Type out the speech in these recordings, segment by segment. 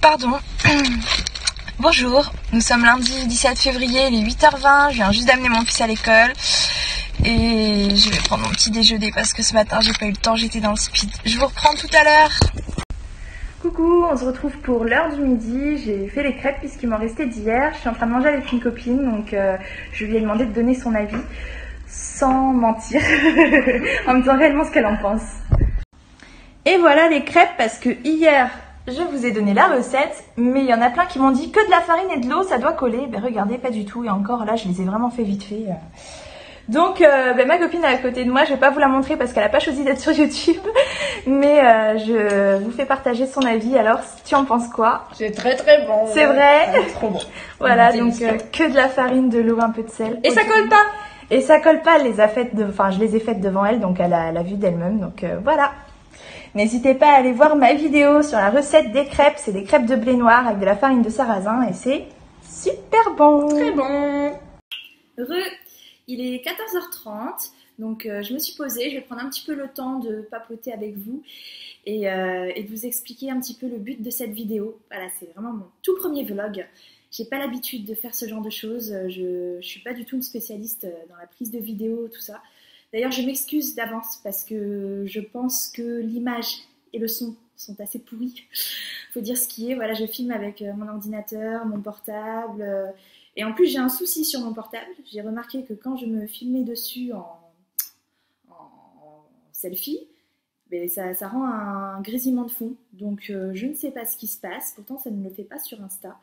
Pardon. Bonjour, nous sommes lundi 17 février, il est 8h20, je viens juste d'amener mon fils à l'école et je vais prendre mon petit déjeuner parce que ce matin j'ai pas eu le temps, j'étais dans le speed. Je vous reprends tout à l'heure. Coucou, on se retrouve pour l'heure du midi. J'ai fait les crêpes puisqu'il m'en restait d'hier. Je suis en train de manger avec une copine, donc je lui ai demandé de donner son avis sans mentir, en me disant réellement ce qu'elle en pense. Et voilà les crêpes parce que hier je vous ai donné la recette, mais il y en a plein qui m'ont dit que de la farine et de l'eau ça doit coller. Ben regardez, pas du tout, et encore là je les ai vraiment fait vite fait. Donc ma copine est à côté de moi, je vais pas vous la montrer parce qu'elle a pas choisi d'être sur YouTube, mais je vous fais partager son avis. Alors tu en penses quoi? C'est très très bon. C'est vrai? C'est trop bon. Voilà, donc que de la farine, de l'eau, un peu de sel. Et ça colle pas? Et ça colle pas, elle les a faites je les ai faites devant elle, donc elle a vu d'elle-même, donc voilà. N'hésitez pas à aller voir ma vidéo sur la recette des crêpes. C'est des crêpes de blé noir avec de la farine de sarrasin et c'est super bon. Très bon. Il est 14h30, donc je me suis posée. Je vais prendre un petit peu le temps de papoter avec vous et de vous expliquer un petit peu le but de cette vidéo. Voilà, c'est vraiment mon tout premier vlog. J'ai pas l'habitude de faire ce genre de choses. Je suis pas du tout une spécialiste dans la prise de vidéo, tout ça. D'ailleurs, je m'excuse d'avance parce que je pense que l'image et le son sont assez pourris. Faut dire ce qui est. Voilà, je filme avec mon ordinateur, mon portable. Et en plus, j'ai un souci sur mon portable. J'ai remarqué que quand je me filmais dessus en selfie, ben ça rend un grésillement de fond. Donc, je ne sais pas ce qui se passe. Pourtant, ça ne le fait pas sur Insta.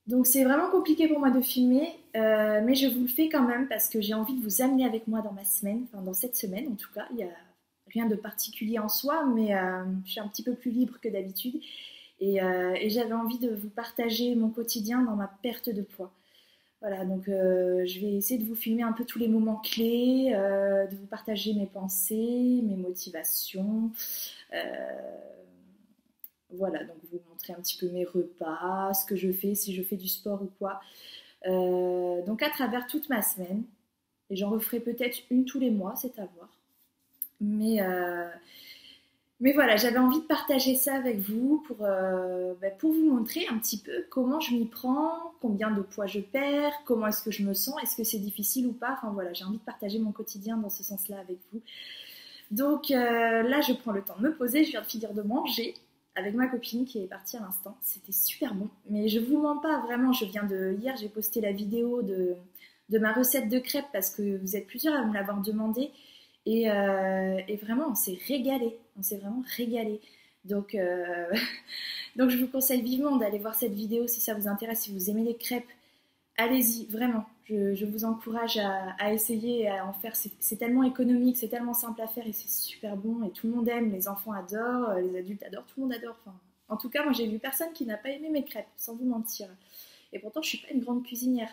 Donc c'est vraiment compliqué pour moi de filmer, mais je vous le fais quand même parce que j'ai envie de vous amener avec moi dans ma semaine, enfin dans cette semaine en tout cas. Il n'y a rien de particulier en soi, mais je suis un petit peu plus libre que d'habitude et j'avais envie de vous partager mon quotidien dans ma perte de poids. Voilà, donc je vais essayer de vous filmer un peu tous les moments clés, de vous partager mes pensées, mes motivations. Voilà, donc vous montrer un petit peu mes repas, ce que je fais, si je fais du sport ou quoi. Donc à travers toute ma semaine, et j'en referai peut-être une tous les mois, c'est à voir. Mais voilà, j'avais envie de partager ça avec vous pour vous montrer un petit peu comment je m'y prends, combien de poids je perds, comment est-ce que je me sens, est-ce que c'est difficile ou pas. Enfin voilà, j'ai envie de partager mon quotidien dans ce sens-là avec vous. Donc là, je prends le temps de me poser, je viens de finir de manger avec ma copine qui est partie à l'instant. C'était super bon, mais je vous mens pas, vraiment, hier j'ai posté la vidéo de ma recette de crêpes parce que vous êtes plusieurs à me l'avoir demandé et vraiment on s'est vraiment régalé. Donc, donc je vous conseille vivement d'aller voir cette vidéo si ça vous intéresse, si vous aimez les crêpes, allez-y, vraiment. Je vous encourage à essayer, à en faire. C'est tellement économique, c'est tellement simple à faire et c'est super bon. Et tout le monde aime, les enfants adorent, les adultes adorent, tout le monde adore. Enfin, en tout cas, moi j'ai vu personne qui n'a pas aimé mes crêpes, sans vous mentir. Et pourtant, je suis pas une grande cuisinière.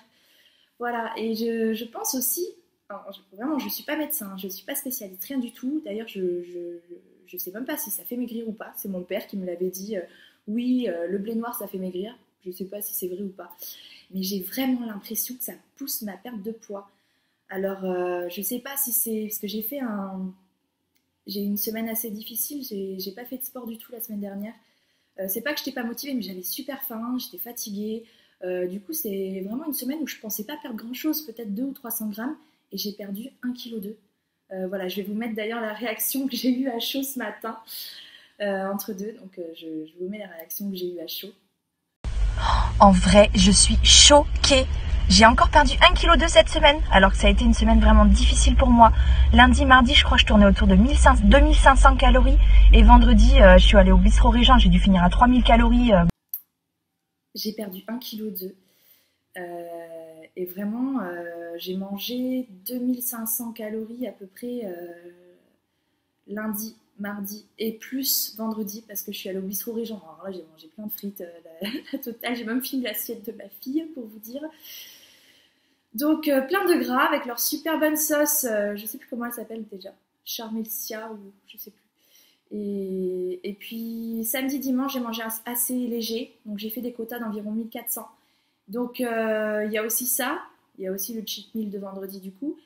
Voilà, et je pense aussi, vraiment, je suis pas médecin, je suis pas spécialiste, rien du tout. D'ailleurs, je sais même pas si ça fait maigrir ou pas. C'est mon père qui me l'avait dit. Oui, le blé noir, ça fait maigrir. Je sais pas si c'est vrai ou pas. Mais j'ai vraiment l'impression que ça pousse ma perte de poids. Alors, je sais pas si c'est... Parce que j'ai une semaine assez difficile, j'ai pas fait de sport du tout la semaine dernière. C'est pas que j'étais pas motivée, mais j'avais super faim, j'étais fatiguée. Du coup, c'est vraiment une semaine où je pensais pas perdre grand-chose, peut-être 200 ou 300 grammes, et j'ai perdu 1,2 kg. Voilà, je vais vous mettre d'ailleurs la réaction que j'ai eue à chaud ce matin, entre deux. Donc, je vous mets la réaction que j'ai eue à chaud. En vrai, je suis choquée. J'ai encore perdu 1,2 kg cette semaine, alors que ça a été une semaine vraiment difficile pour moi. Lundi, mardi, je crois que je tournais autour de 2500 calories. Et vendredi, je suis allée au bistrot Régent, j'ai dû finir à 3000 calories. J'ai perdu 1,2 kg. Et vraiment, j'ai mangé 2500 calories à peu près lundi, mardi et plus vendredi parce que je suis allée au bistrot Régent. Alors là, j'ai mangé plein de frites, la totale. J'ai même filmé l'assiette de ma fille pour vous dire. Donc, plein de gras avec leur super bonne sauce. Je sais plus comment elle s'appelle déjà. Charmelcia ou je sais plus. Et puis, samedi, dimanche, j'ai mangé assez léger. Donc, j'ai fait des quotas d'environ 1400. Donc, il y a aussi ça. Il y a aussi le cheat meal de vendredi du coup.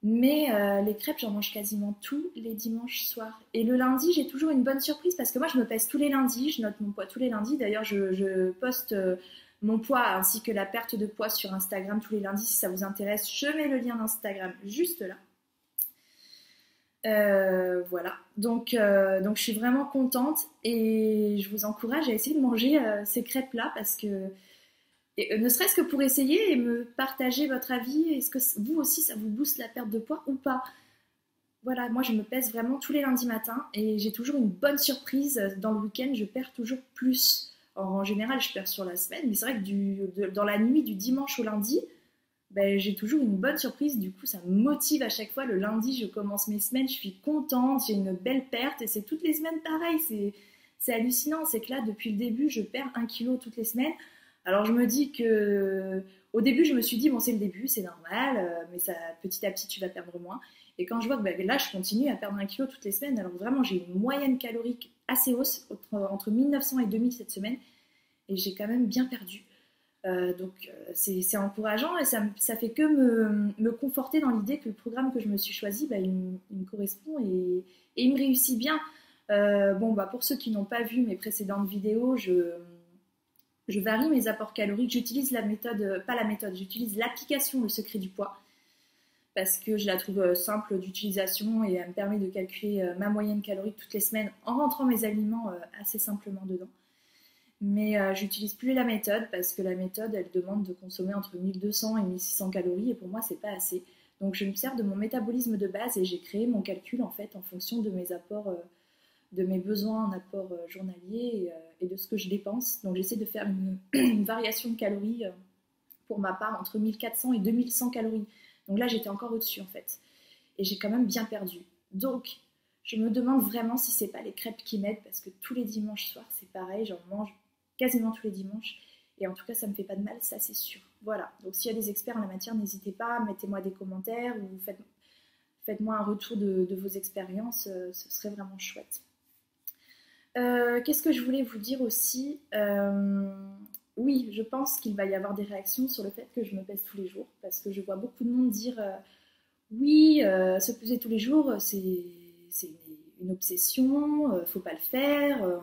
Mais les crêpes, j'en mange quasiment tous les dimanches soirs. Et le lundi, j'ai toujours une bonne surprise parce que moi, je me pèse tous les lundis, je note mon poids tous les lundis. D'ailleurs, je poste mon poids ainsi que la perte de poids sur Instagram tous les lundis. Si ça vous intéresse, je mets le lien d'Instagram juste là. Voilà, donc je suis vraiment contente et je vous encourage à essayer de manger ces crêpes-là parce que, ne serait-ce que pour essayer et me partager votre avis, est-ce que vous aussi ça vous booste la perte de poids ou pas? Voilà, moi je me pèse vraiment tous les lundis matins et j'ai toujours une bonne surprise. Dans le week-end, je perds toujours plus. En général, je perds sur la semaine, mais c'est vrai que dans la nuit du dimanche au lundi, ben, j'ai toujours une bonne surprise. Du coup, ça me motive à chaque fois. Le lundi, je commence mes semaines, je suis contente, j'ai une belle perte et c'est toutes les semaines pareil. C'est hallucinant. C'est que là, depuis le début, je perds 1 kilo toutes les semaines. Alors, je me dis que au début, je me suis dit, bon, c'est le début, c'est normal, mais ça, petit à petit, tu vas perdre moins. Et quand je vois que ben, là, je continue à perdre 1 kilo toutes les semaines, alors vraiment, j'ai une moyenne calorique assez hausse, entre 1900 et 2000 cette semaine, et j'ai quand même bien perdu. Donc c'est encourageant et ça fait que me conforter dans l'idée que le programme que je me suis choisi, bah, il me correspond et il me réussit bien. Bon, bah, pour ceux qui n'ont pas vu mes précédentes vidéos, je varie mes apports caloriques. J'utilise j'utilise l'application Le Secret du Poids parce que je la trouve simple d'utilisation et elle me permet de calculer ma moyenne calorique toutes les semaines en rentrant mes aliments assez simplement dedans. Mais j'utilise plus la méthode parce que la méthode, elle demande de consommer entre 1200 et 1600 calories et pour moi, c'est pas assez. Donc je me sers de mon métabolisme de base et j'ai créé mon calcul en fait en fonction de mes apports, de mes besoins en apport journalier et de ce que je dépense. Donc j'essaie de faire une variation de calories pour ma part entre 1400 et 2100 calories. Donc là, j'étais encore au-dessus en fait. Et j'ai quand même bien perdu. Donc je me demande vraiment si c'est pas les crêpes qui m'aident parce que tous les dimanches soirs, c'est pareil, j'en mange quasiment tous les dimanches et en tout cas ça me fait pas de mal, ça c'est sûr. Voilà, donc s'il y a des experts en la matière, n'hésitez pas, mettez-moi des commentaires ou faites-moi un retour de vos expériences, ce serait vraiment chouette. Qu'est-ce que je voulais vous dire aussi? Oui, je pense qu'il va y avoir des réactions sur le fait que je me pèse tous les jours parce que je vois beaucoup de monde dire oui, se peser tous les jours c'est une obsession, faut pas le faire,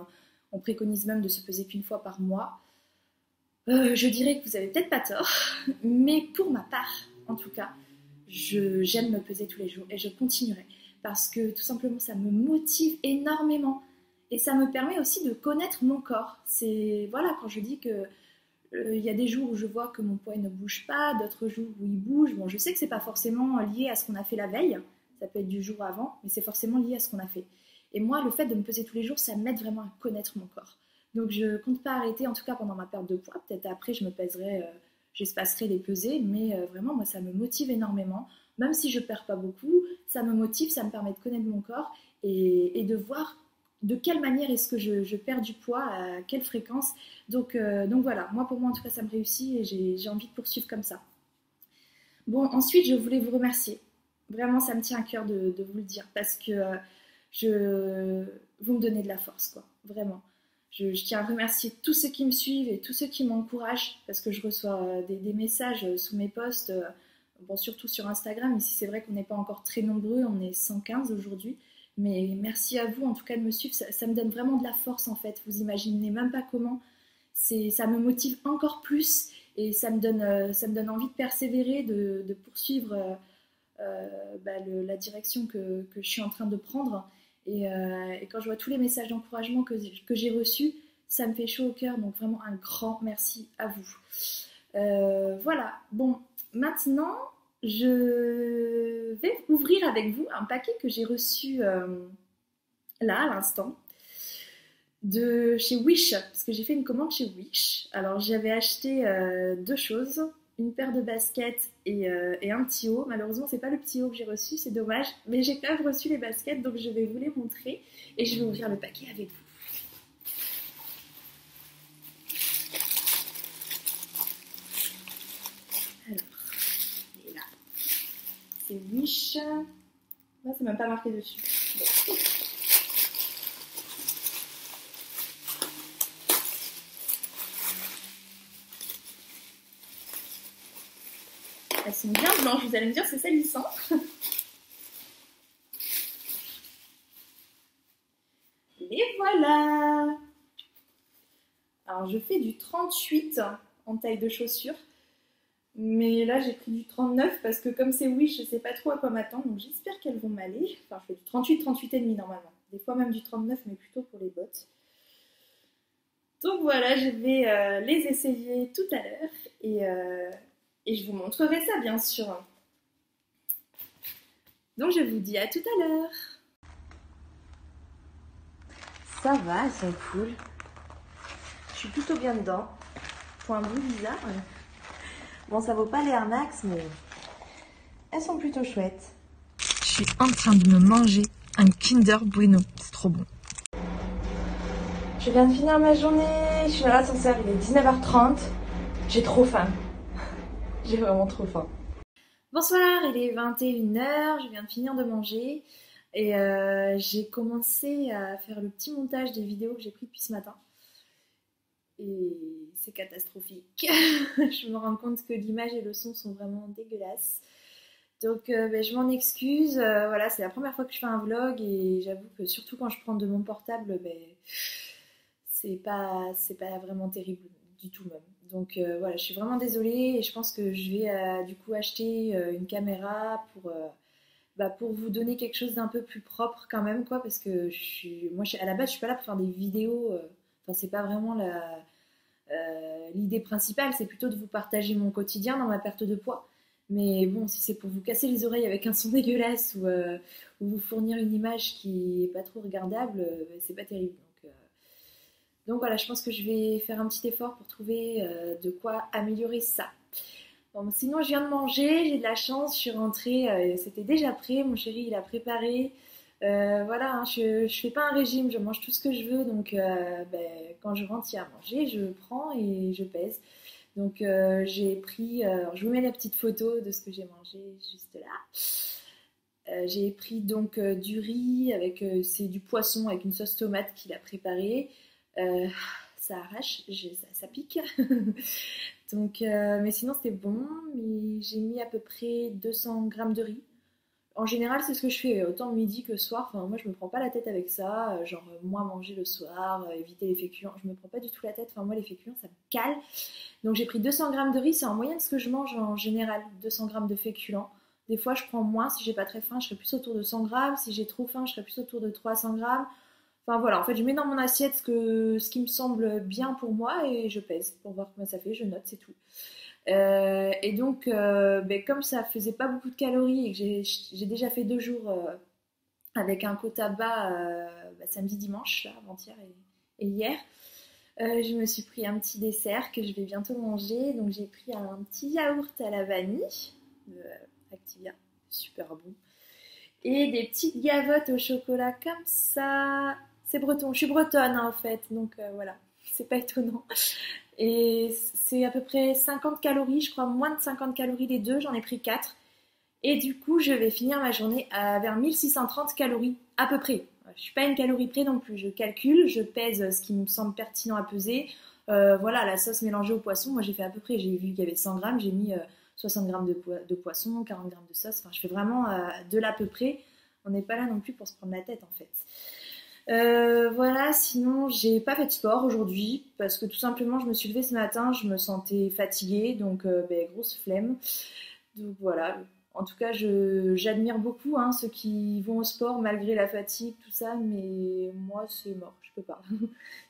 on préconise même de se peser qu'une fois par mois. Je dirais que vous avez peut-être pas tort, mais pour ma part, en tout cas, j'aime me peser tous les jours et je continuerai parce que tout simplement ça me motive énormément et ça me permet aussi de connaître mon corps. C'est voilà, quand je dis que y a des jours où je vois que mon poids ne bouge pas, d'autres jours où il bouge. Bon, je sais que c'est pas forcément lié à ce qu'on a fait la veille, ça peut être du jour avant, mais c'est forcément lié à ce qu'on a fait. Et moi, le fait de me peser tous les jours, ça m'aide vraiment à connaître mon corps. Donc je compte pas arrêter, en tout cas pendant ma perte de poids. Peut-être après, je me pèserai, j'espacerai les pesées, mais vraiment, moi, ça me motive énormément. Même si je perds pas beaucoup, ça me motive, ça me permet de connaître mon corps et de voir de quelle manière est-ce que je perds du poids, à quelle fréquence. Donc voilà, moi pour moi en tout cas ça me réussit et j'ai envie de poursuivre comme ça. Bon, ensuite je voulais vous remercier. Vraiment ça me tient à cœur de vous le dire parce que vous me donnez de la force, quoi, vraiment. Je tiens à remercier tous ceux qui me suivent et tous ceux qui m'encouragent parce que je reçois des messages sous mes posts, bon, surtout sur Instagram. Ici c'est vrai qu'on n'est pas encore très nombreux, on est 115 aujourd'hui. Mais merci à vous en tout cas de me suivre, ça me donne vraiment de la force en fait, vous imaginez même pas comment, ça me motive encore plus et ça me donne envie de persévérer, de poursuivre la direction que je suis en train de prendre et quand je vois tous les messages d'encouragement que j'ai reçus, ça me fait chaud au cœur, donc vraiment un grand merci à vous. Voilà, bon, maintenant je vais ouvrir avec vous un paquet que j'ai reçu là à l'instant de chez Wish, parce que j'ai fait une commande chez Wish. Alors j'avais acheté deux choses, une paire de baskets et un petit haut. Malheureusement c'est pas le petit haut que j'ai reçu, c'est dommage, mais j'ai quand même reçu les baskets, donc je vais vous les montrer et je vais ouvrir le paquet avec vous. C'est Wish. Là, c'est même pas marqué dessus. Bon. Elles sont bien blanches, vous allez me dire c'est salissant. les voilà. Alors je fais du 38 en taille de chaussures. Mais là j'ai pris du 39 parce que comme c'est Wish, je sais pas trop à quoi m'attendre. Donc j'espère qu'elles vont m'aller. Enfin je fais du 38, 38 et demi normalement. Des fois même du 39 mais plutôt pour les bottes. Donc voilà, je vais les essayer tout à l'heure. Et je vous montrerai ça bien sûr. Donc je vous dis à tout à l'heure. Ça va, elles sont cool. Je suis plutôt bien dedans. Point bout bizarre. Bon, ça vaut pas les Air Max, mais elles sont plutôt chouettes. Je suis en train de me manger un Kinder Bueno. C'est trop bon. Je viens de finir ma journée. Je suis dans l'ascenseur, il est 19h30. J'ai trop faim. J'ai vraiment trop faim. Bonsoir, il est 21h. Je viens de finir de manger. Et j'ai commencé à faire le petit montage des vidéos que j'ai prises depuis ce matin. Et c'est catastrophique. Je me rends compte que l'image et le son sont vraiment dégueulasses. Donc je m'en excuse. Voilà, c'est la première fois que je fais un vlog et j'avoue que surtout quand je prends de mon portable, c'est pas vraiment terrible du tout même. Donc voilà, je suis vraiment désolée et je pense que je vais du coup acheter une caméra pour vous donner quelque chose d'un peu plus propre quand même, quoi, parce que à la base je suis pas là pour faire des vidéos. Enfin c'est pas vraiment l'idée principale, c'est plutôt de vous partager mon quotidien dans ma perte de poids. Mais bon, si c'est pour vous casser les oreilles avec un son dégueulasse ou vous fournir une image qui est pas trop regardable, c'est pas terrible. Donc voilà, je pense que je vais faire un petit effort pour trouver de quoi améliorer ça. Bon, sinon, je viens de manger, j'ai de la chance, je suis rentrée, c'était déjà prêt, mon chéri il a préparé. Voilà, hein, je fais pas un régime, je mange tout ce que je veux, donc quand je rentre, il y a à manger, je prends et je pèse. Donc j'ai pris, je vous mets la petite photo de ce que j'ai mangé juste là. J'ai pris donc du riz avec, c'est du poisson avec une sauce tomate qu'il a préparé. Ça arrache, ça pique. Donc, mais sinon c'était bon. Mais j'ai mis à peu près 200 grammes de riz. En général, c'est ce que je fais autant midi que soir. Enfin, moi, je me prends pas la tête avec ça. Genre, moins manger le soir, éviter les féculents. Je me prends pas du tout la tête. Enfin, moi, les féculents, ça me cale. Donc, j'ai pris 200 grammes de riz. C'est en moyenne ce que je mange en général, 200 grammes de féculents. Des fois, je prends moins. Si j'ai pas très faim, je serai plus autour de 100 grammes. Si j'ai trop faim, je serai plus autour de 300 grammes. Enfin, voilà. En fait, je mets dans mon assiette ce qui me semble bien pour moi et je pèse pour voir comment ça fait. Je note, c'est tout. Et donc, comme ça faisait pas beaucoup de calories et que j'ai déjà fait 2 jours avec un quota bas samedi, dimanche, là, avant-hier et hier, je me suis pris un petit dessert que je vais bientôt manger. Donc, j'ai pris un petit yaourt à la vanille de Activia, super bon. Et des petites gavottes au chocolat comme ça. C'est breton, je suis bretonne hein, en fait, donc voilà, c'est pas étonnant. Et c'est à peu près 50 calories, je crois moins de 50 calories les deux, j'en ai pris 4. Et du coup, je vais finir ma journée vers 1630 calories à peu près. Je suis pas une calorie près non plus, je calcule, je pèse ce qui me semble pertinent à peser. Voilà, la sauce mélangée au poisson, moi j'ai fait à peu près, j'ai vu qu'il y avait 100 grammes, j'ai mis 60 grammes de poisson, 40 grammes de sauce, enfin je fais vraiment de l'à peu près. On n'est pas là non plus pour se prendre la tête en fait. Voilà, sinon j'ai pas fait de sport aujourd'hui parce que tout simplement je me suis levée ce matin, je me sentais fatiguée, donc grosse flemme. Donc voilà, en tout cas j'admire beaucoup hein, ceux qui vont au sport malgré la fatigue, tout ça, mais moi c'est mort, je peux pas.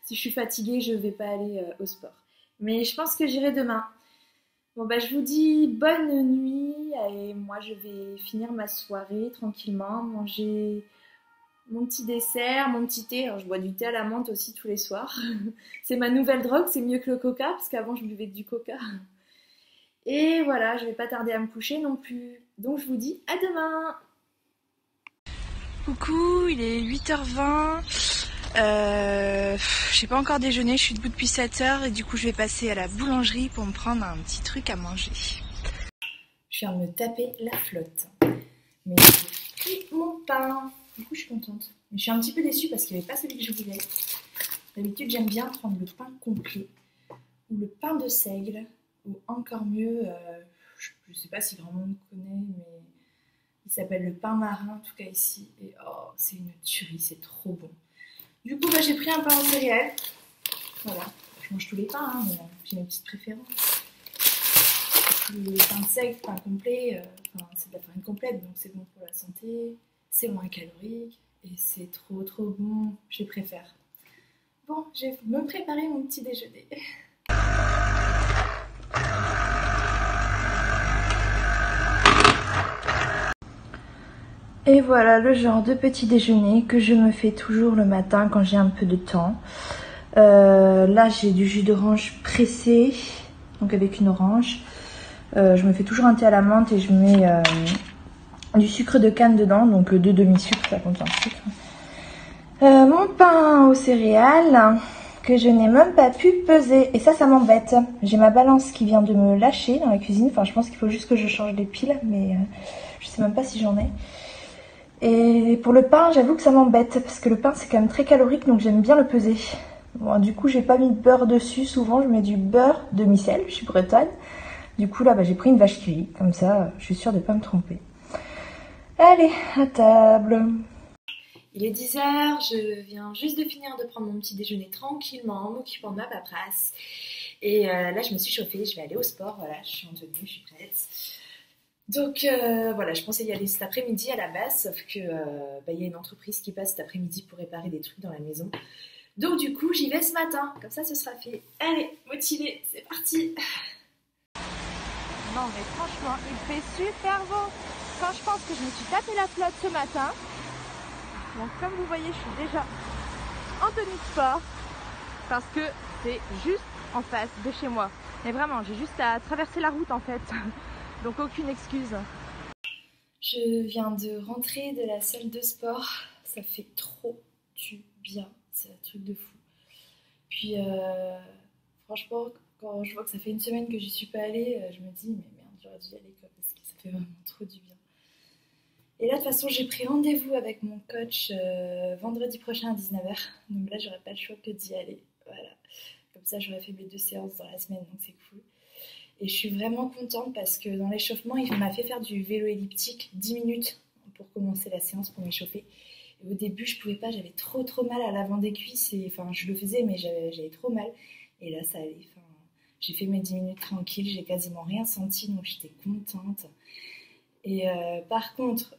Si je suis fatiguée, je vais pas aller au sport. Mais je pense que j'irai demain. Bon je vous dis bonne nuit et moi je vais finir ma soirée tranquillement, manger mon petit dessert, mon petit thé. Alors, je bois du thé à la menthe aussi tous les soirs. C'est ma nouvelle drogue, c'est mieux que le coca, parce qu'avant je buvais que du coca. Et voilà, je vais pas tarder à me coucher non plus. Donc je vous dis à demain. Coucou, il est 8h20. J'ai pas encore déjeuné, je suis debout depuis 7h et du coup je vais passer à la boulangerie pour me prendre un petit truc à manger. Je viens de me taper la flotte. Mais j'ai pris mon pain. Du coup je suis contente. Mais je suis un petit peu déçue parce qu'il n'y avait pas celui que je voulais. D'habitude j'aime bien prendre le pain complet. Ou le pain de seigle. Ou encore mieux, je sais pas si grand monde connaît, mais il s'appelle le pain marin en tout cas ici. Et oh, c'est une tuerie, c'est trop bon. Du coup, j'ai pris un pain aux céréales. Voilà, je mange tous les pains, hein, mais j'ai mes petites préférences. Les pains secs, pain complet, c'est de la farine complète, donc c'est bon pour la santé, c'est moins calorique et c'est trop bon, je préfère. Bon, je vais me préparer mon petit déjeuner. Et voilà le genre de petit déjeuner que je me fais toujours le matin quand j'ai un peu de temps. Là j'ai du jus d'orange pressé, donc avec une orange. Je me fais toujours un thé à la menthe et je mets du sucre de canne dedans, donc 2 demi-sucres, ça contient le sucre. Mon pain aux céréales que je n'ai même pas pu peser, et ça m'embête. J'ai ma balance qui vient de me lâcher dans la cuisine, enfin je pense qu'il faut juste que je change les piles, mais je sais même pas si j'en ai. Et pour le pain, j'avoue que ça m'embête, parce que le pain c'est quand même très calorique, donc j'aime bien le peser. Bon, du coup j'ai pas mis de beurre dessus, souvent je mets du beurre demi-sel, je suis bretonne. Du coup là j'ai pris une vache qui rit, comme ça je suis sûre de pas me tromper. Allez, à table. Il est 10h, je viens juste de finir de prendre mon petit déjeuner tranquillement, en m'occupant de ma paperasse. Et là je me suis chauffée, je vais aller au sport, voilà, je suis en tenue, je suis prête. Donc voilà, je pensais y aller cet après-midi à la base, sauf que y a une entreprise qui passe cet après-midi pour réparer des trucs dans la maison. Donc du coup, j'y vais ce matin, comme ça ce sera fait. Allez, motivée, c'est parti. Non mais franchement, il fait super beau. Quand je pense que je me suis tapé la flotte ce matin, donc comme vous voyez, je suis déjà en tenue de sport parce que c'est juste en face de chez moi. Mais vraiment, j'ai juste à traverser la route en fait. Donc aucune excuse. Je viens de rentrer de la salle de sport. Ça fait trop du bien. C'est un truc de fou. Puis franchement, quand je vois que ça fait une semaine que j'y suis pas allée, je me dis mais merde, j'aurais dû y aller quoi, parce que ça fait vraiment trop du bien. Et là de toute façon j'ai pris rendez-vous avec mon coach vendredi prochain à 19h. Donc là j'aurais pas le choix que d'y aller. Voilà. Comme ça j'aurais fait mes 2 séances dans la semaine, donc c'est cool. Et je suis vraiment contente parce que dans l'échauffement, il m'a fait faire du vélo elliptique 10 minutes pour commencer la séance, pour m'échauffer. Et au début, je pouvais pas, j'avais trop mal à l'avant des cuisses. Enfin, je le faisais, mais j'avais trop mal. Et là, ça allait. Enfin, j'ai fait mes 10 minutes tranquilles, j'ai quasiment rien senti, donc j'étais contente. Et par contre,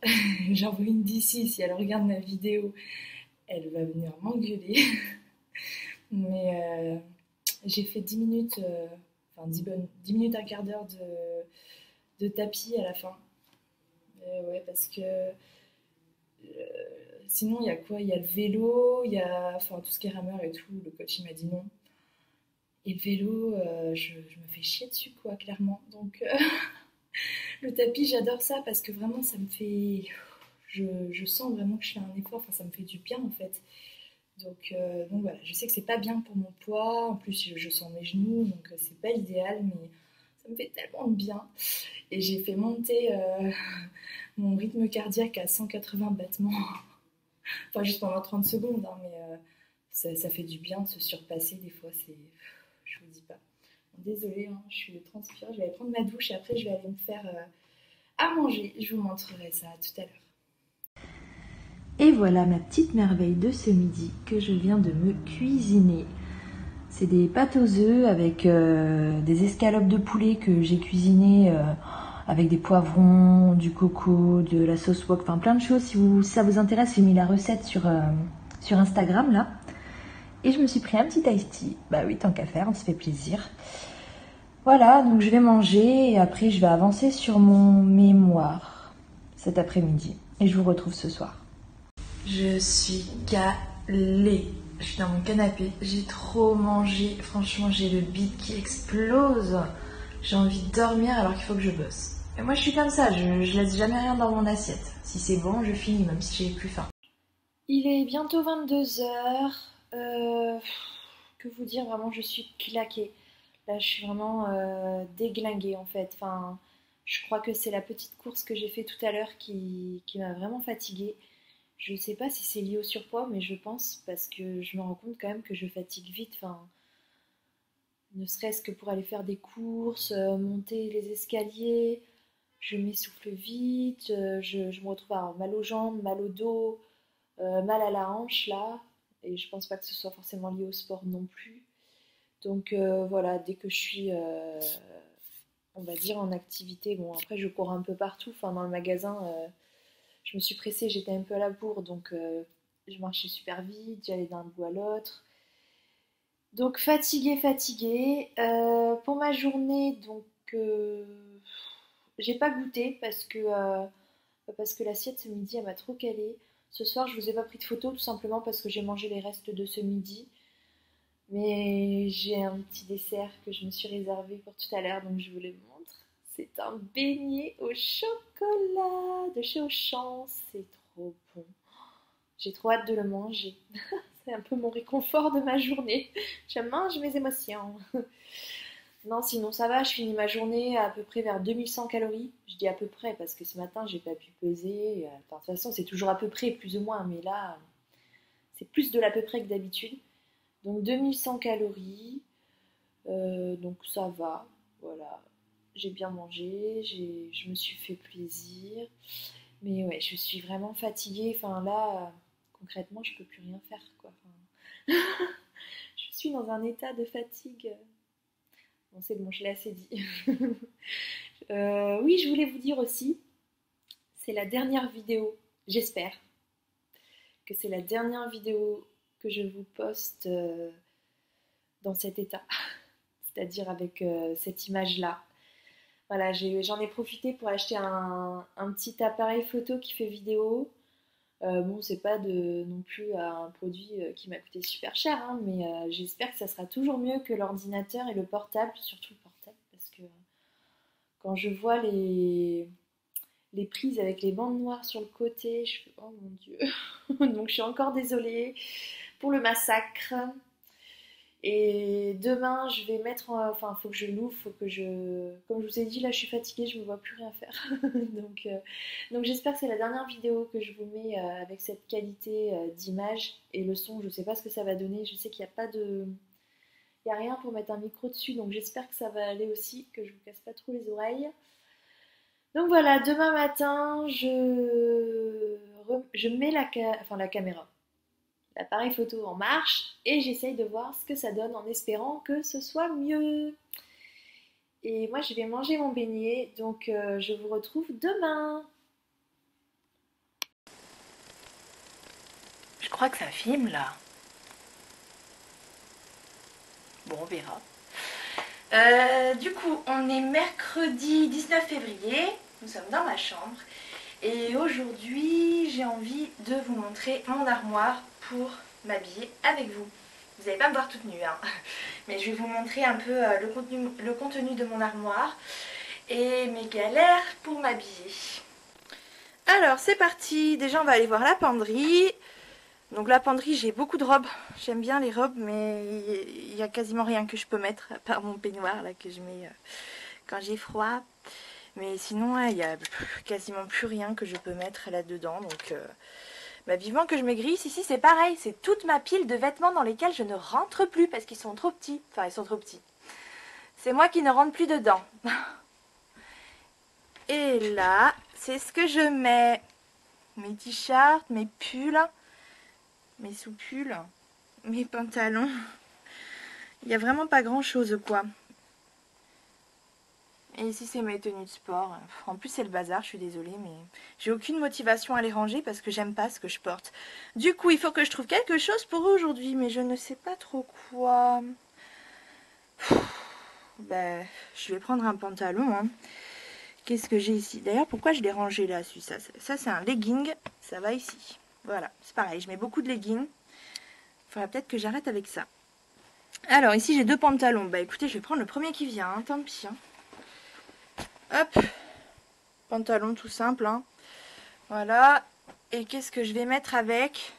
j'en vois une d'ici, si elle regarde ma vidéo, elle va venir m'engueuler. Mais j'ai fait 10 minutes... 10 minutes, un quart d'heure de tapis à la fin. Ouais, parce que sinon, il y a quoi? Il y a le vélo, il y a tout ce qui est rameur et tout. Le coach, il m'a dit non. Et le vélo, je me fais chier dessus, quoi, clairement. Donc, le tapis, j'adore ça parce que vraiment, ça me fait... Je sens vraiment que je fais un effort. Enfin, ça me fait du bien, en fait. Donc voilà, je sais que c'est pas bien pour mon poids, en plus je sens mes genoux, donc c'est pas idéal, mais ça me fait tellement de bien. Et j'ai fait monter mon rythme cardiaque à 180 battements, enfin juste pendant 30 secondes, hein, mais ça fait du bien de se surpasser des fois, je vous dis pas. Désolée, hein, je suis transpirée, je vais aller prendre ma douche et après je vais aller me faire à manger, je vous montrerai ça tout à l'heure. Et voilà ma petite merveille de ce midi que je viens de me cuisiner. C'est des pâtes aux œufs avec des escalopes de poulet que j'ai cuisinées avec des poivrons, du coco, de la sauce wok, enfin plein de choses. Si ça vous intéresse, j'ai mis la recette sur Instagram là. Et je me suis pris un petit iced tea. Bah oui, tant qu'à faire, on se fait plaisir. Voilà, donc je vais manger et après je vais avancer sur mon mémoire cet après-midi. Et je vous retrouve ce soir. Je suis calée. Je suis dans mon canapé. J'ai trop mangé. Franchement, j'ai le bide qui explose. J'ai envie de dormir alors qu'il faut que je bosse. Et moi, je suis comme ça. Je laisse jamais rien dans mon assiette. Si c'est bon, je finis, même si j'ai plus faim. Il est bientôt 22h. Que vous dire, vraiment, je suis claquée. Là, je suis vraiment déglinguée en fait. Enfin, je crois que c'est la petite course que j'ai fait tout à l'heure qui m'a vraiment fatiguée. Je ne sais pas si c'est lié au surpoids, mais je pense parce que je me rends compte quand même que je fatigue vite. Enfin, ne serait-ce que pour aller faire des courses, monter les escaliers, je m'essouffle vite, je me retrouve à avoir mal aux jambes, mal au dos, mal à la hanche là. et je pense pas que ce soit forcément lié au sport non plus. Donc voilà, dès que je suis, on va dire, en activité, bon après je cours un peu partout, enfin dans le magasin, je me suis pressée, j'étais un peu à la bourre, donc je marchais super vite, j'allais d'un bout à l'autre. Donc fatiguée. Pour ma journée, donc j'ai pas goûté parce que l'assiette ce midi elle m'a trop calé. Ce soir je vous ai pas pris de photos tout simplement parce que j'ai mangé les restes de ce midi. Mais j'ai un petit dessert que je me suis réservé pour tout à l'heure, donc je vous le montre. C'est un beignet au chocolat de chez Auchan. C'est trop bon. J'ai trop hâte de le manger. C'est un peu mon réconfort de ma journée. Je mange mes émotions. Non, sinon ça va, je finis ma journée à peu près vers 2100 calories. Je dis à peu près parce que ce matin j'ai pas pu peser. Enfin, de toute façon, c'est toujours à peu près, plus ou moins, mais là, c'est plus de l'à peu près que d'habitude. Donc 2100 calories, donc ça va, voilà. J'ai bien mangé, je me suis fait plaisir. Mais ouais, je suis vraiment fatiguée. Enfin là, concrètement, je peux plus rien faire, quoi. Enfin, je suis dans un état de fatigue. Bon, c'est bon, je l'ai assez dit. Oui, je voulais vous dire aussi, c'est la dernière vidéo, j'espère que c'est la dernière vidéo que je vous poste dans cet état, c'est-à-dire avec cette image-là. Voilà, j'en ai profité pour acheter un petit appareil photo qui fait vidéo. Bon, c'est pas non plus un produit qui m'a coûté super cher, hein, mais j'espère que ça sera toujours mieux que l'ordinateur et le portable, surtout le portable, parce que quand je vois les prises avec les bandes noires sur le côté, je fais oh mon dieu. Donc je suis encore désolée pour le massacre. Et demain, je vais mettre, enfin, faut que je l'ouvre, comme je vous ai dit, là, je suis fatiguée, je ne me vois plus rien faire. donc j'espère que c'est la dernière vidéo que je vous mets avec cette qualité d'image et le son. Je ne sais pas ce que ça va donner. Je sais qu'il n'y a pas de, il y a rien pour mettre un micro dessus, donc j'espère que ça va aller aussi, que je vous casse pas trop les oreilles. Donc voilà, demain matin, je mets la caméra, l'appareil photo en marche et j'essaye de voir ce que ça donne en espérant que ce soit mieux. Et moi je vais manger mon beignet, donc je vous retrouve demain. Je crois que ça filme là. Bon, on verra. Du coup, on est mercredi 19 février. Nous sommes dans ma chambre. Et aujourd'hui, j'ai envie de vous montrer mon armoire pour m'habiller avec vous. Vous n'allez pas me voir toute nue, hein. Mais je vais vous montrer un peu le contenu de mon armoire et mes galères pour m'habiller. Alors, c'est parti. Déjà, on va aller voir la penderie. Donc la penderie, j'ai beaucoup de robes. J'aime bien les robes, mais il n'y a quasiment rien que je peux mettre, à part mon peignoir là, que je mets quand j'ai froid. Mais sinon, il n'y a quasiment plus rien que je peux mettre là-dedans. Donc vivement que je maigrisse. Ici, c'est pareil. C'est toute ma pile de vêtements dans lesquels je ne rentre plus parce qu'ils sont trop petits. Enfin, ils sont trop petits. C'est moi qui ne rentre plus dedans. Et là, c'est ce que je mets. Mes t-shirts, mes pulls, mes sous-pulls, mes pantalons. Il n'y a vraiment pas grand chose quoi. Et ici c'est mes tenues de sport. En plus c'est le bazar, je suis désolée, mais j'ai aucune motivation à les ranger parce que j'aime pas ce que je porte. Du coup il faut que je trouve quelque chose pour aujourd'hui, mais je ne sais pas trop quoi. Je vais prendre un pantalon. Hein. Qu'est-ce que j'ai ici? D'ailleurs pourquoi je l'ai rangé là, celui-là? Ça c'est un legging, ça va ici. Voilà, c'est pareil, je mets beaucoup de leggings. Il faudra peut-être que j'arrête avec ça. Alors ici j'ai deux pantalons. Bah écoutez, je vais prendre le premier qui vient, hein, tant pis. Hein. Hop, pantalon tout simple. Hein. Voilà. Et qu'est-ce que je vais mettre avec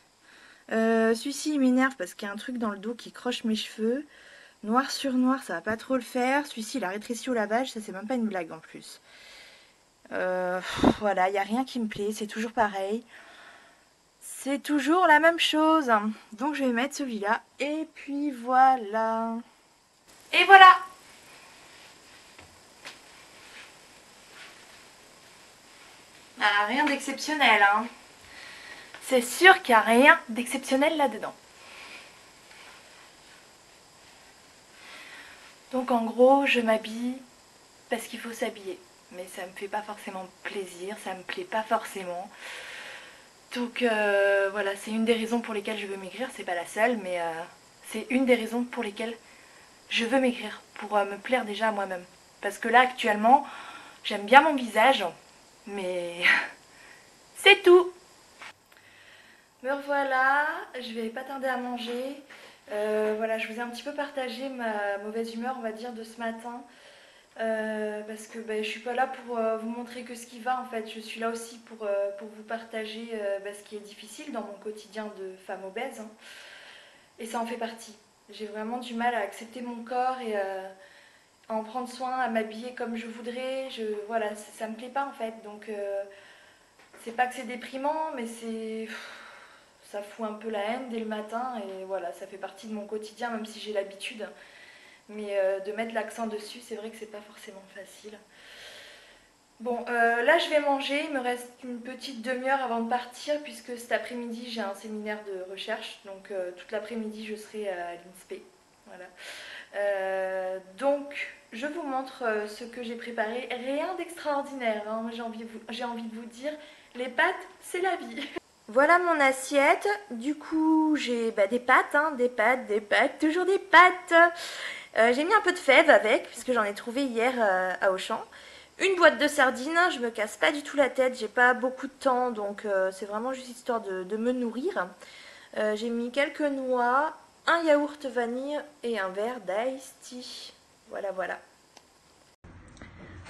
celui-ci il m'énerve parce qu'il y a un truc dans le dos qui croche mes cheveux. Noir sur noir, ça va pas trop le faire. Celui-ci il a rétréci au lavage, ça c'est même pas une blague en plus. Voilà, il n'y a rien qui me plaît, c'est toujours pareil. C'est toujours la même chose. Donc je vais mettre celui-là. Et puis voilà. Et voilà. Rien d'exceptionnel. Hein. C'est sûr qu'il n'y a rien d'exceptionnel là-dedans. Donc en gros, je m'habille parce qu'il faut s'habiller. Mais ça me fait pas forcément plaisir, ça me plaît pas forcément. Donc voilà, c'est une des raisons pour lesquelles je veux maigrir. C'est pas la seule, mais c'est une des raisons pour lesquelles je veux maigrir. Pour me plaire déjà à moi-même. Parce que là, actuellement, j'aime bien mon visage, mais c'est tout. Me revoilà, je vais pas tarder à manger. Voilà, je vous ai un petit peu partagé ma mauvaise humeur, on va dire, de ce matin. Parce que je suis pas là pour vous montrer que ce qui va en fait, je suis là aussi pour vous partager ce qui est difficile dans mon quotidien de femme obèse, hein. Et ça en fait partie. J'ai vraiment du mal à accepter mon corps et à en prendre soin, à m'habiller comme je voudrais. Voilà, ça me plaît pas en fait, donc c'est pas que c'est déprimant, mais ça fout un peu la haine dès le matin et voilà, ça fait partie de mon quotidien même si j'ai l'habitude. Mais de mettre l'accent dessus, c'est vrai que c'est pas forcément facile. Bon, là je vais manger, il me reste une petite demi-heure avant de partir puisque cet après-midi j'ai un séminaire de recherche, donc toute l'après-midi je serai à l'INSPE. Voilà. Donc je vous montre ce que j'ai préparé, rien d'extraordinaire, hein. J'ai envie de vous dire, les pâtes c'est la vie. Voilà mon assiette, du coup j'ai des pâtes, hein, des pâtes, toujours des pâtes. J'ai mis un peu de fèves avec, puisque j'en ai trouvé hier à Auchan. Une boîte de sardines, je me casse pas du tout la tête, j'ai pas beaucoup de temps, donc c'est vraiment juste histoire de me nourrir. J'ai mis quelques noix, un yaourt vanille et un verre d'ice tea. Voilà, voilà.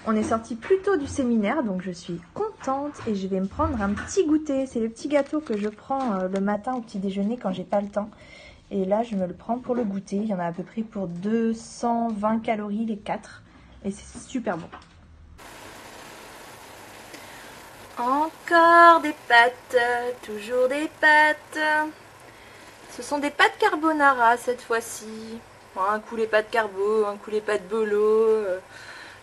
On est sorti plus tôt du séminaire, donc je suis contente et je vais me prendre un petit goûter. C'est le petit gâteau que je prends le matin au petit déjeuner quand j'ai pas le temps. Et là, je me le prends pour le goûter. Il y en a à peu près pour 220 calories les 4. Et c'est super bon. Encore des pâtes, toujours des pâtes. Ce sont des pâtes carbonara cette fois-ci. Bon, un coup les pâtes carbo, un coup les pâtes bolo.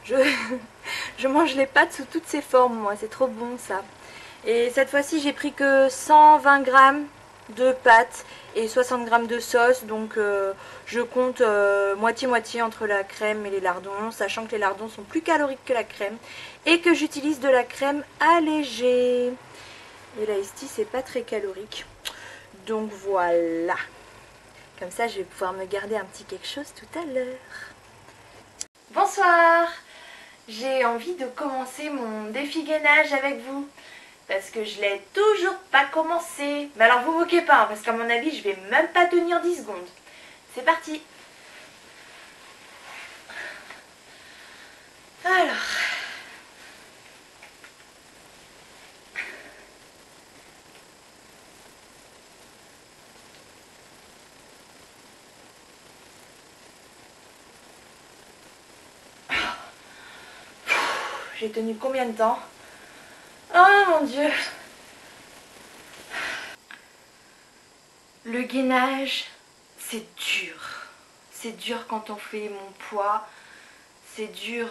Je mange les pâtes sous toutes ces formes, moi. C'est trop bon ça. Et cette fois-ci, j'ai pris que 120 grammes de pâtes et 60 grammes de sauce, donc je compte moitié-moitié entre la crème et les lardons, sachant que les lardons sont plus caloriques que la crème et que j'utilise de la crème allégée. Et la iced tea c'est pas très calorique, donc voilà, comme ça je vais pouvoir me garder un petit quelque chose tout à l'heure. Bonsoir, j'ai envie de commencer mon défi gainage avec vous. Parce que je l'ai toujours pas commencé. Mais alors vous moquez pas, hein, parce qu'à mon avis, je vais même pas tenir 10 secondes. C'est parti. Alors. J'ai tenu combien de temps ? Oh mon Dieu! Le gainage, c'est dur. C'est dur quand on fait mon poids. C'est dur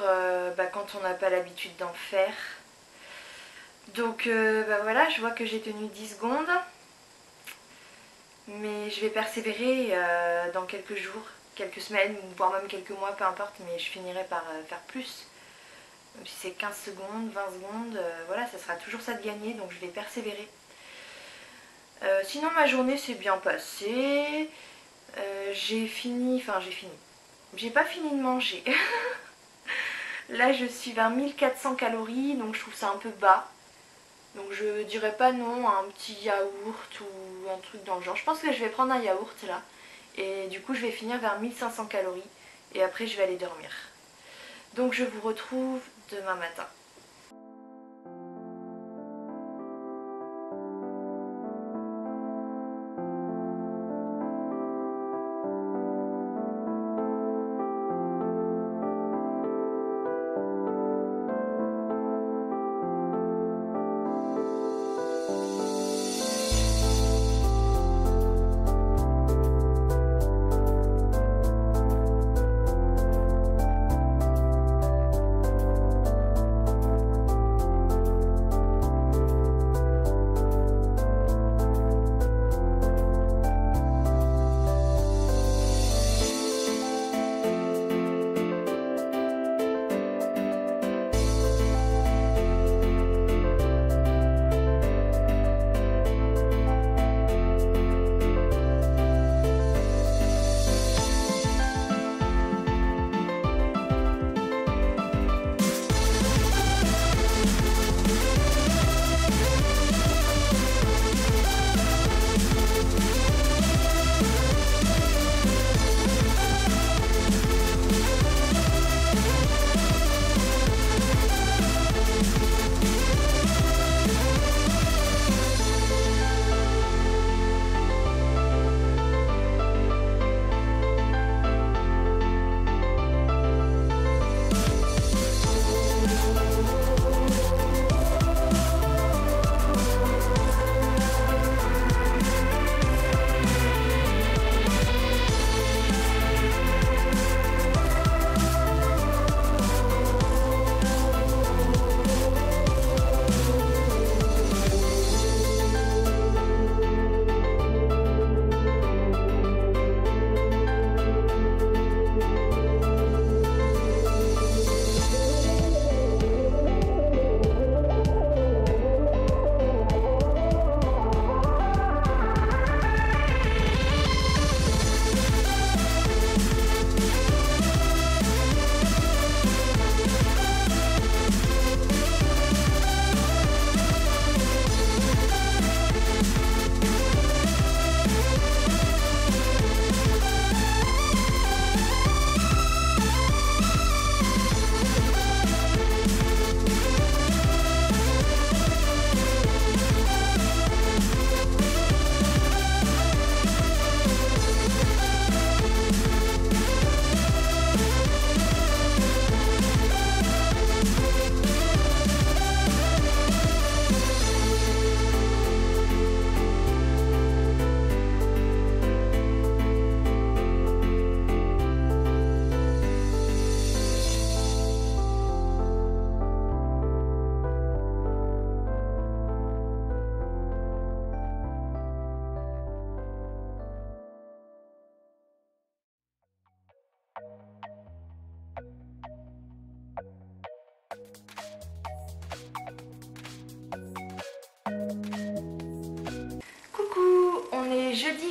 quand on n'a pas l'habitude d'en faire. Donc voilà, je vois que j'ai tenu 10 secondes. Mais je vais persévérer dans quelques jours, quelques semaines, voire même quelques mois, peu importe. Mais je finirai par faire plus. Même si c'est 15 secondes, 20 secondes, voilà, ça sera toujours ça de gagner, donc je vais persévérer. Sinon ma journée s'est bien passée, j'ai pas fini de manger. Là je suis vers 1400 calories, donc je trouve ça un peu bas. Donc je dirais pas non à un petit yaourt ou un truc dans le genre. Je pense que je vais prendre un yaourt là, et du coup je vais finir vers 1500 calories, et après je vais aller dormir. Donc je vous retrouve demain matin.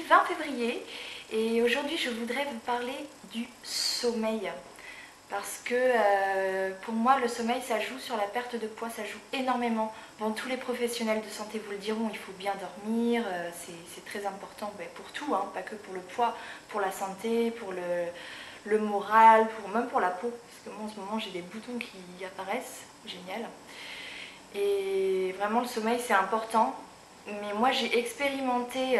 20 février et aujourd'hui je voudrais vous parler du sommeil. Parce que pour moi le sommeil ça joue sur la perte de poids, ça joue énormément. Bon, tous les professionnels de santé vous le diront, il faut bien dormir, c'est très important pour tout, hein, pas que pour le poids, pour la santé, pour le moral, même pour la peau. Parce que moi en ce moment j'ai des boutons qui apparaissent, génial. Et vraiment le sommeil c'est important. Mais moi j'ai expérimenté,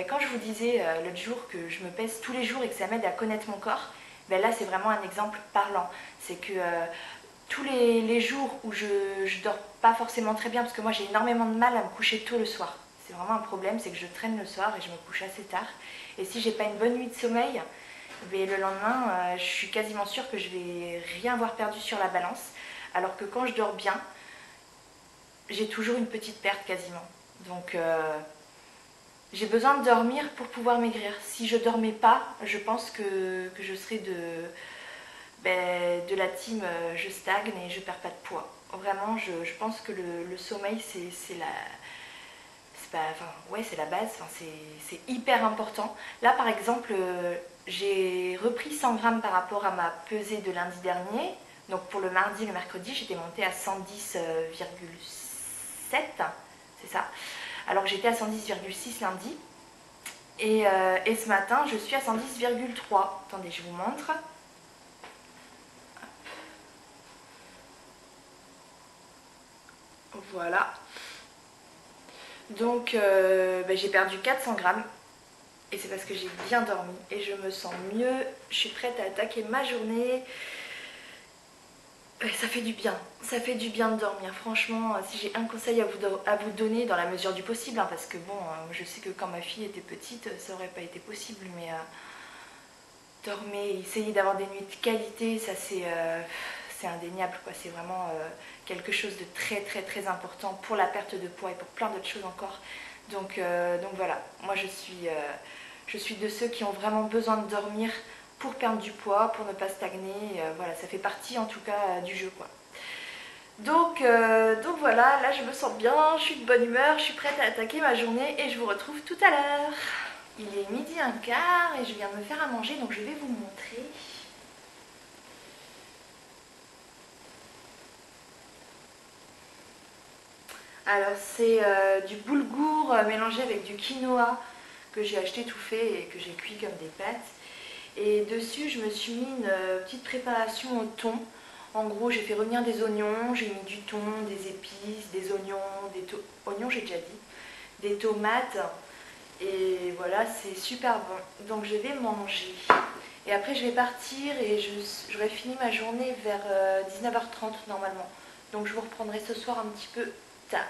quand je vous disais l'autre jour que je me pèse tous les jours et que ça m'aide à connaître mon corps, là c'est vraiment un exemple parlant. C'est que tous les jours où je dors pas forcément très bien, parce que moi j'ai énormément de mal à me coucher tôt le soir. C'est vraiment un problème, c'est que je traîne le soir et je me couche assez tard. Et si j'ai pas une bonne nuit de sommeil, le lendemain je suis quasiment sûre que je vais rien avoir perdu sur la balance. Alors que quand je dors bien, j'ai toujours une petite perte quasiment. Donc j'ai besoin de dormir pour pouvoir maigrir. Si je dormais pas, je pense que je serais de la team je stagne et je perds pas de poids. Vraiment, je pense que le sommeil c'est la base, c'est hyper important. Là par exemple, j'ai repris 100 grammes par rapport à ma pesée de lundi dernier. Donc pour le mardi et le mercredi, j'étais montée à 110,7, c'est ça. Alors que j'étais à 110,6 lundi. Et ce matin, je suis à 110,3. Attendez, je vous montre. Voilà. Donc, j'ai perdu 400 grammes. Et c'est parce que j'ai bien dormi. Et je me sens mieux. Je suis prête à attaquer ma journée. Ça fait du bien de dormir. Franchement, si j'ai un conseil à vous donner dans la mesure du possible, hein, parce que bon, je sais que quand ma fille était petite, ça aurait pas été possible, mais dormez, essayez d'avoir des nuits de qualité, ça c'est indéniable, quoi. C'est vraiment quelque chose de très important pour la perte de poids et pour plein d'autres choses encore. Donc voilà, moi je suis de ceux qui ont vraiment besoin de dormir pour perdre du poids, pour ne pas stagner, voilà, ça fait partie en tout cas du jeu, quoi. Donc voilà, là je me sens bien, je suis de bonne humeur, je suis prête à attaquer ma journée et je vous retrouve tout à l'heure. Il est 12h15 et je viens de me faire à manger, donc je vais vous montrer. Alors c'est du boulgour mélangé avec du quinoa que j'ai acheté tout fait et que j'ai cuit comme des pâtes. Et dessus, je me suis mis une petite préparation au thon. En gros, j'ai fait revenir des oignons, j'ai mis du thon, des épices, des oignons, oignons j'ai déjà dit, des tomates. Et voilà, c'est super bon. Donc je vais manger. Et après, je vais partir et j'aurai fini ma journée vers 19h30 normalement. Donc je vous reprendrai ce soir un petit peu tard.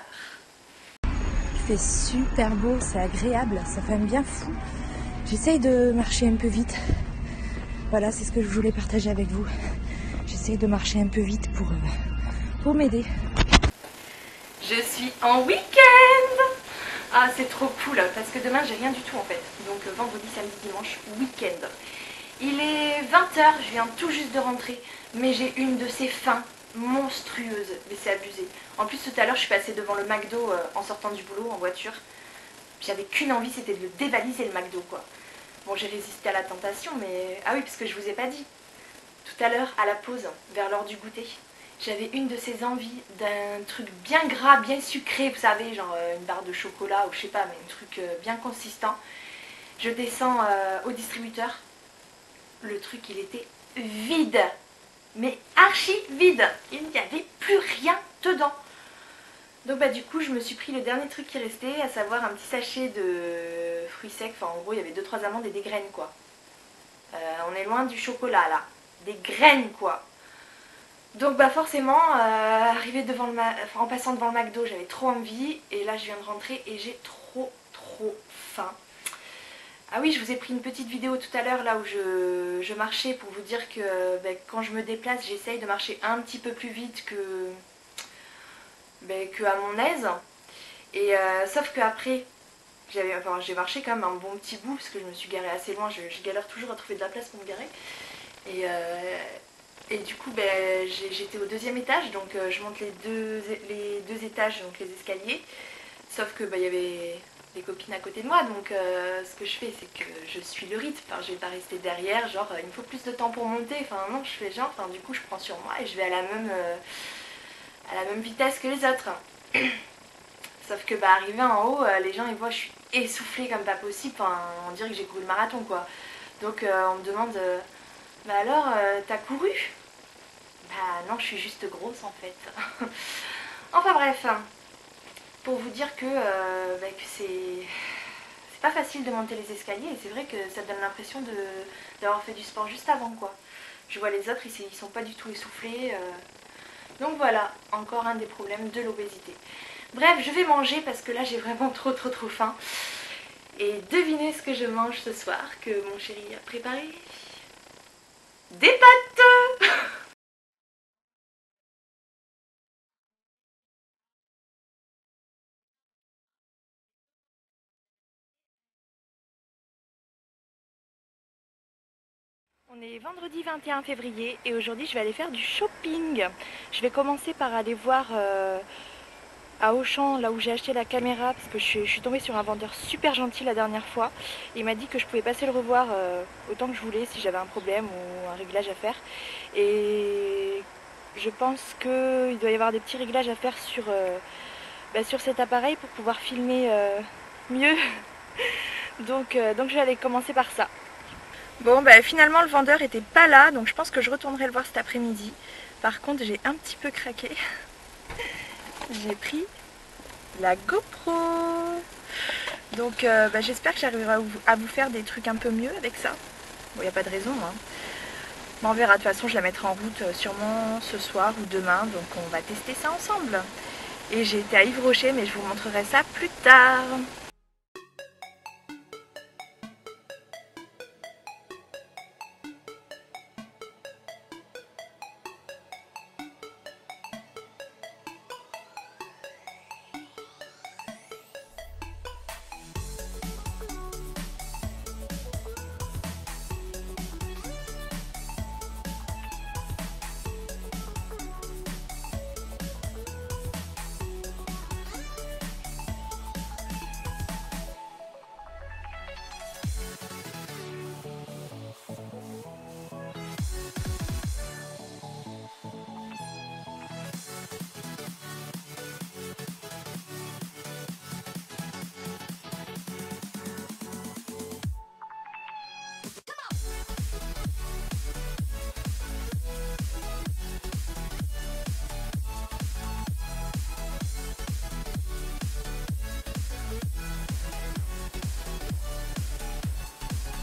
Il fait super beau, c'est agréable, ça fait un bien fou. J'essaye de marcher un peu vite. Voilà, c'est ce que je voulais partager avec vous. J'essaye de marcher un peu vite pour m'aider. Je suis en week-end. Ah, c'est trop cool, parce que demain, j'ai rien du tout en fait. Donc vendredi, samedi, dimanche, week-end. Il est 20h, je viens tout juste de rentrer, mais j'ai une de ces faims monstrueuses. Mais c'est abusé. En plus, tout à l'heure, je suis passée devant le McDo en sortant du boulot, en voiture. J'avais qu'une envie, c'était de le dévaliser le McDo, quoi. Bon, j'ai résisté à la tentation, mais... Ah oui, parce que je vous ai pas dit. Tout à l'heure, à la pause, vers l'heure du goûter, j'avais une de ces envies d'un truc bien gras, bien sucré, vous savez, genre une barre de chocolat ou je sais pas, mais un truc bien consistant. Je descends au distributeur. Le truc, il était vide. Mais archi vide. Il n'y avait plus rien dedans. Donc du coup je me suis pris le dernier truc qui restait, à savoir un petit sachet de fruits secs, enfin en gros il y avait 2-3 amandes et des graines, quoi. On est loin du chocolat là, des graines, quoi. Donc forcément, arrivé en passant devant le McDo, j'avais trop envie, et là je viens de rentrer et j'ai trop faim. Ah oui, je vous ai pris une petite vidéo tout à l'heure là où je marchais pour vous dire que quand je me déplace, j'essaye de marcher un petit peu plus vite que à mon aise. Et sauf que après, j'ai marché quand même un bon petit bout parce que je me suis garée assez loin. Je galère toujours à trouver de la place pour me garer. Et du coup, j'étais au 2e étage, donc je monte les deux étages, donc les escaliers. Sauf que il y avait des copines à côté de moi, donc ce que je fais c'est que je suis le rythme, enfin, je vais pas rester derrière, genre il me faut plus de temps pour monter, enfin non je fais genre, enfin, du coup je prends sur moi et je vais à la même vitesse que les autres. Sauf que bah arrivé en haut, les gens ils voient je suis essoufflée comme pas possible, enfin, on dirait que j'ai couru le marathon quoi. Donc on me demande bah alors t'as couru? Bah non, je suis juste grosse en fait. Enfin bref, pour vous dire que c'est pas facile de monter les escaliers et c'est vrai que ça donne l'impression d'avoir fait du sport juste avant quoi. Je vois les autres, ils sont pas du tout essoufflés. Donc voilà, encore un des problèmes de l'obésité. Bref, je vais manger parce que là j'ai vraiment trop faim. Et devinez ce que je mange ce soir que mon chéri a préparé. Des pâtes. On est vendredi 21 février et aujourd'hui je vais aller faire du shopping. Je vais commencer par aller voir à Auchan, là où j'ai acheté la caméra, parce que je suis tombée sur un vendeur super gentil la dernière fois. Il m'a dit que je pouvais passer le revoir autant que je voulais si j'avais un problème ou un réglage à faire. Et je pense qu'il doit y avoir des petits réglages à faire sur cet appareil pour pouvoir filmer mieux. Donc je vais aller commencer par ça. Bon bah finalement le vendeur était pas là, donc je pense que je retournerai le voir cet après-midi. Par contre j'ai un petit peu craqué. J'ai pris la GoPro. Donc j'espère que j'arriverai à vous faire des trucs un peu mieux avec ça. Bon, il n'y a pas de raison. Hein. Bon, on verra, de toute façon je la mettrai en route sûrement ce soir ou demain. Donc on va tester ça ensemble. Et j'ai été à Yves Rocher, mais je vous montrerai ça plus tard.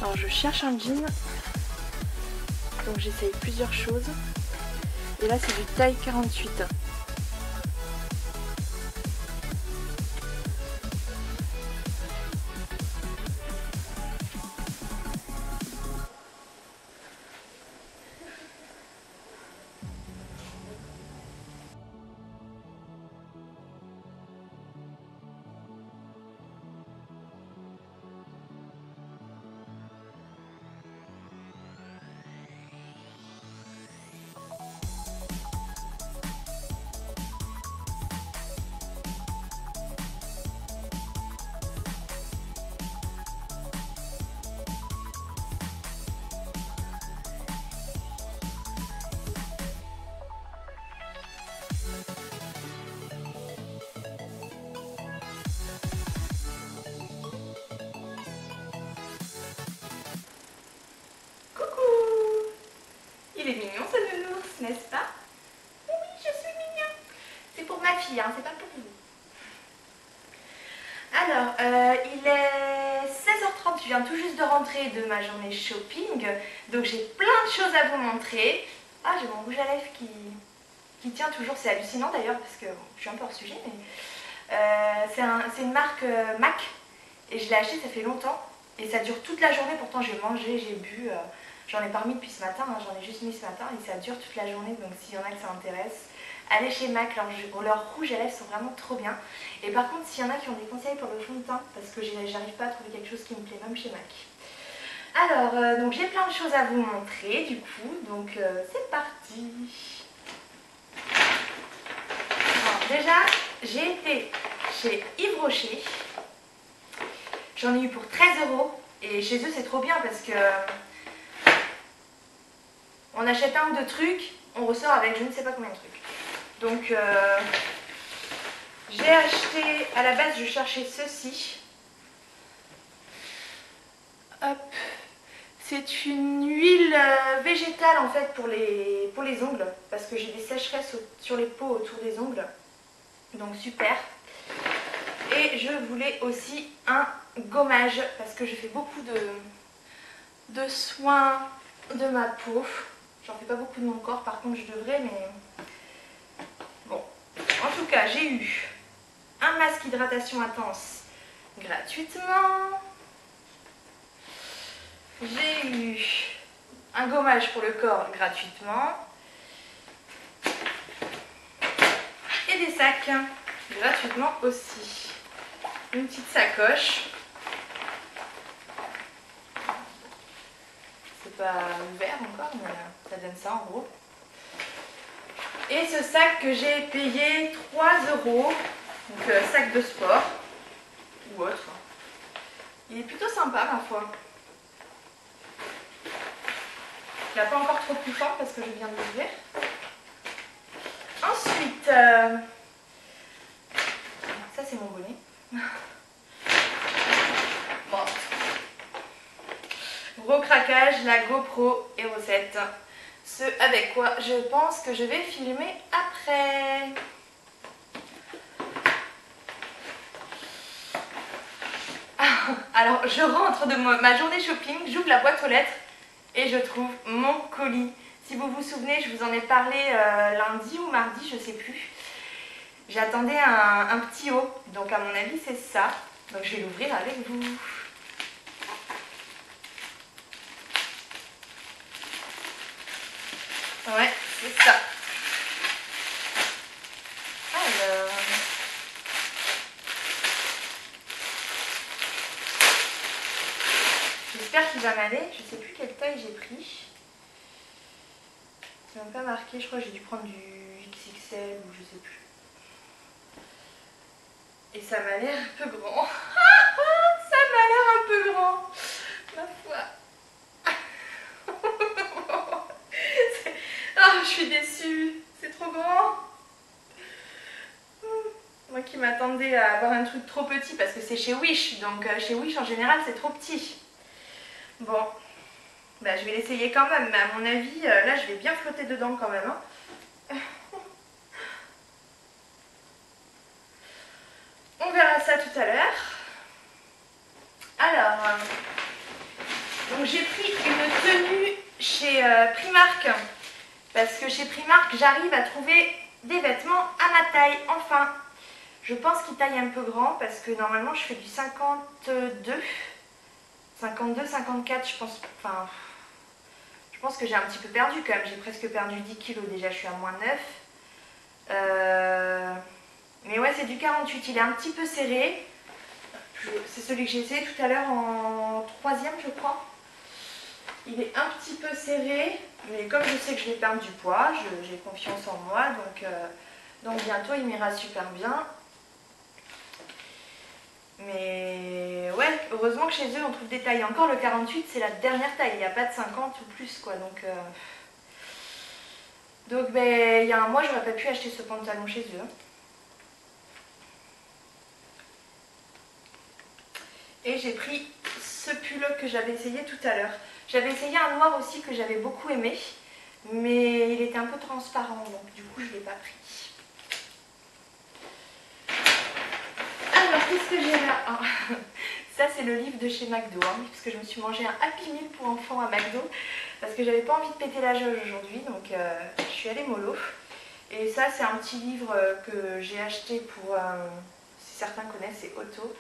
Alors je cherche un jean, donc j'essaye plusieurs choses. Et là c'est du taille 48. Il est mignon ce nounours, n'est-ce pas? Oui, je suis mignon. C'est pour ma fille, hein, c'est pas pour vous. Alors, il est 16h30, je viens tout juste de rentrer de ma journée shopping. Donc j'ai plein de choses à vous montrer. Ah, j'ai mon rouge à lèvres qui tient toujours, c'est hallucinant d'ailleurs parce que bon, je suis un peu hors sujet, mais c'est une marque MAC. Et je l'ai acheté, ça fait longtemps. Et ça dure toute la journée, pourtant j'ai mangé, j'ai bu. J'en ai pas mis depuis ce matin, hein, j'en ai juste mis ce matin et ça dure toute la journée, donc s'il y en a que ça intéresse, allez chez MAC, leurs rouges à lèvres sont vraiment trop bien. Et par contre, s'il y en a qui ont des conseils pour le fond de teint, parce que j'arrive pas à trouver quelque chose qui me plaît même chez MAC. Alors, donc j'ai plein de choses à vous montrer du coup, donc c'est parti. Alors, déjà, j'ai été chez Yves Rocher. J'en ai eu pour 13 € et chez eux c'est trop bien parce que on achète un ou deux trucs, on ressort avec je ne sais pas combien de trucs. Donc j'ai acheté, à la base je cherchais ceci. Hop. C'est une huile végétale en fait pour les ongles parce que j'ai des sécheresses sur les peaux autour des ongles. Donc super. Et je voulais aussi un gommage parce que je fais beaucoup de soins de ma peau. J'en fais pas beaucoup de mon corps, par contre je devrais, mais bon. En tout cas, j'ai eu un masque hydratation intense gratuitement. J'ai eu un gommage pour le corps gratuitement. Et des sacs gratuitement aussi. Une petite sacoche. C'est pas ouvert encore, mais ça donne ça en gros. Et ce sac que j'ai payé 3 €. Donc sac de sport ou autre. Il est plutôt sympa ma foi. Il n'a pas encore trop pris fort parce que je viens de l'ouvrir. Ensuite, ça c'est mon bonnet. Bon. Gros craquage, la GoPro Hero 7. Ce avec quoi je pense que je vais filmer après. Alors je rentre de ma journée shopping, j'ouvre la boîte aux lettres et je trouve mon colis. Si vous vous souvenez, je vous en ai parlé lundi ou mardi, je sais plus. J'attendais un petit haut, donc à mon avis c'est ça. Donc je vais l'ouvrir avec vous. Ouais, c'est ça. Alors... J'espère qu'il va m'aller. Je sais plus quelle taille j'ai pris. C'est même pas marqué. Je crois que j'ai dû prendre du XXL ou je sais plus. Et ça m'a l'air un peu grand. Ça m'a l'air un peu grand. Ma foi. Oh, je suis déçue. C'est trop grand. Moi qui m'attendais à avoir un truc trop petit parce que c'est chez Wish. Donc chez Wish en général c'est trop petit. Bon, bah, je vais l'essayer quand même, mais à mon avis, là je vais bien flotter dedans quand même. Hein. On verra ça tout à l'heure. Alors, donc j'ai pris une tenue chez Primark, parce que chez Primark j'arrive à trouver des vêtements à ma taille, enfin. Je pense qu'il taille un peu grand, parce que normalement je fais du 52, 54 je pense, enfin, je pense que j'ai un petit peu perdu quand même, j'ai presque perdu 10 kilos déjà, je suis à moins 9. Mais ouais, c'est du 48, il est un petit peu serré. C'est celui que j'ai essayé tout à l'heure en 3e je crois. Il est un petit peu serré, mais comme je sais que je vais perdre du poids, j'ai confiance en moi, donc bientôt il m'ira super bien. Mais ouais, heureusement que chez eux on trouve des tailles. Encore le 48 c'est la dernière taille, il n'y a pas de 50 ou plus quoi. Donc ben, il y a un mois j'aurais pas pu acheter ce pantalon chez eux. Et j'ai pris ce pull que j'avais essayé tout à l'heure. J'avais essayé un noir aussi que j'avais beaucoup aimé, mais il était un peu transparent donc du coup je ne l'ai pas pris. Alors, qu'est-ce que j'ai là? Ah, ça, c'est le livre de chez McDo, hein, parce que je me suis mangé un Happy Meal pour enfants à McDo, parce que j'avais pas envie de péter la jauge aujourd'hui, donc je suis allée mollo. Et ça, c'est un petit livre que j'ai acheté pour, si certains connaissent, c'est Otto,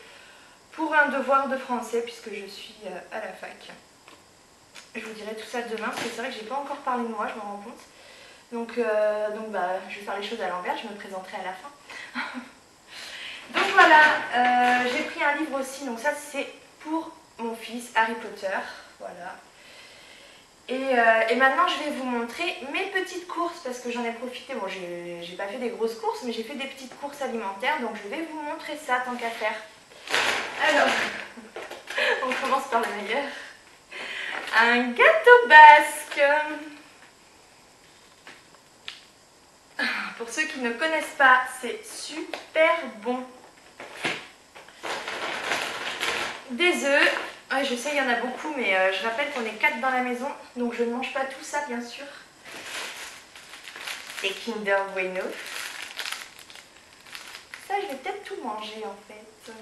pour un devoir de français, puisque je suis à la fac. Je vous dirai tout ça demain, parce que c'est vrai que j'ai pas encore parlé de moi, je me rends compte. Donc bah, je vais faire les choses à l'envers, je me présenterai à la fin. Donc voilà, j'ai pris un livre aussi, donc ça c'est pour mon fils Harry Potter, voilà. Et maintenant je vais vous montrer mes petites courses parce que j'en ai profité, bon j'ai pas fait des grosses courses mais j'ai fait des petites courses alimentaires, donc je vais vous montrer ça tant qu'à faire. Alors, commence par le meilleur. Un gâteau basque. Pour ceux qui ne connaissent pas, c'est super bon. Des œufs. Ouais, je sais, il y en a beaucoup, mais je rappelle qu'on est 4 dans la maison, donc je ne mange pas tout ça, bien sûr. Des Kinder Bueno. Ça, je vais peut-être tout manger, en fait.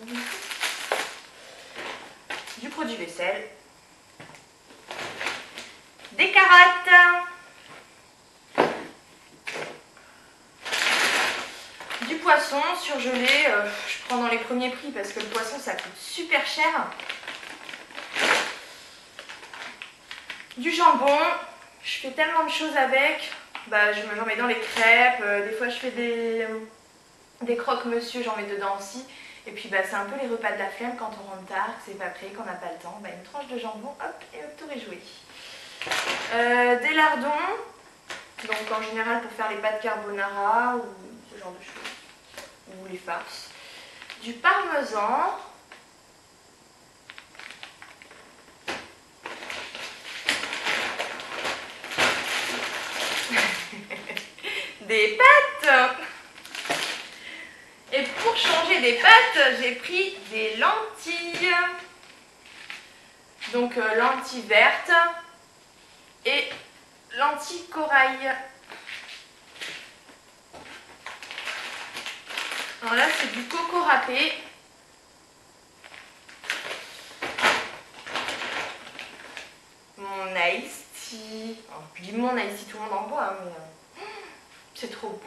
Du produit vaisselle. Des carottes. Du poisson surgelé. Je prends dans les premiers prix parce que le poisson, ça coûte super cher. Du jambon. Je fais tellement de choses avec. Bah, j'en mets dans les crêpes. Des fois, je fais des croque-monsieur, j'en mets dedans aussi. Et puis bah, c'est un peu les repas de la flemme quand on rentre tard, que c'est pas prêt, qu'on n'a pas le temps. Bah, une tranche de jambon, hop, et hop, tout réjoui. Des lardons, donc en général pour faire les pâtes carbonara ou ce genre de choses, ou les farces. Du parmesan. Des pâtes. Et pour changer des pâtes, j'ai pris des lentilles. Donc lentilles vertes et lentilles corail. Alors là, c'est du coco râpé. Mon iced tea. Alors, je dis mon iced tea, tout le monde en boit, mais c'est trop bon.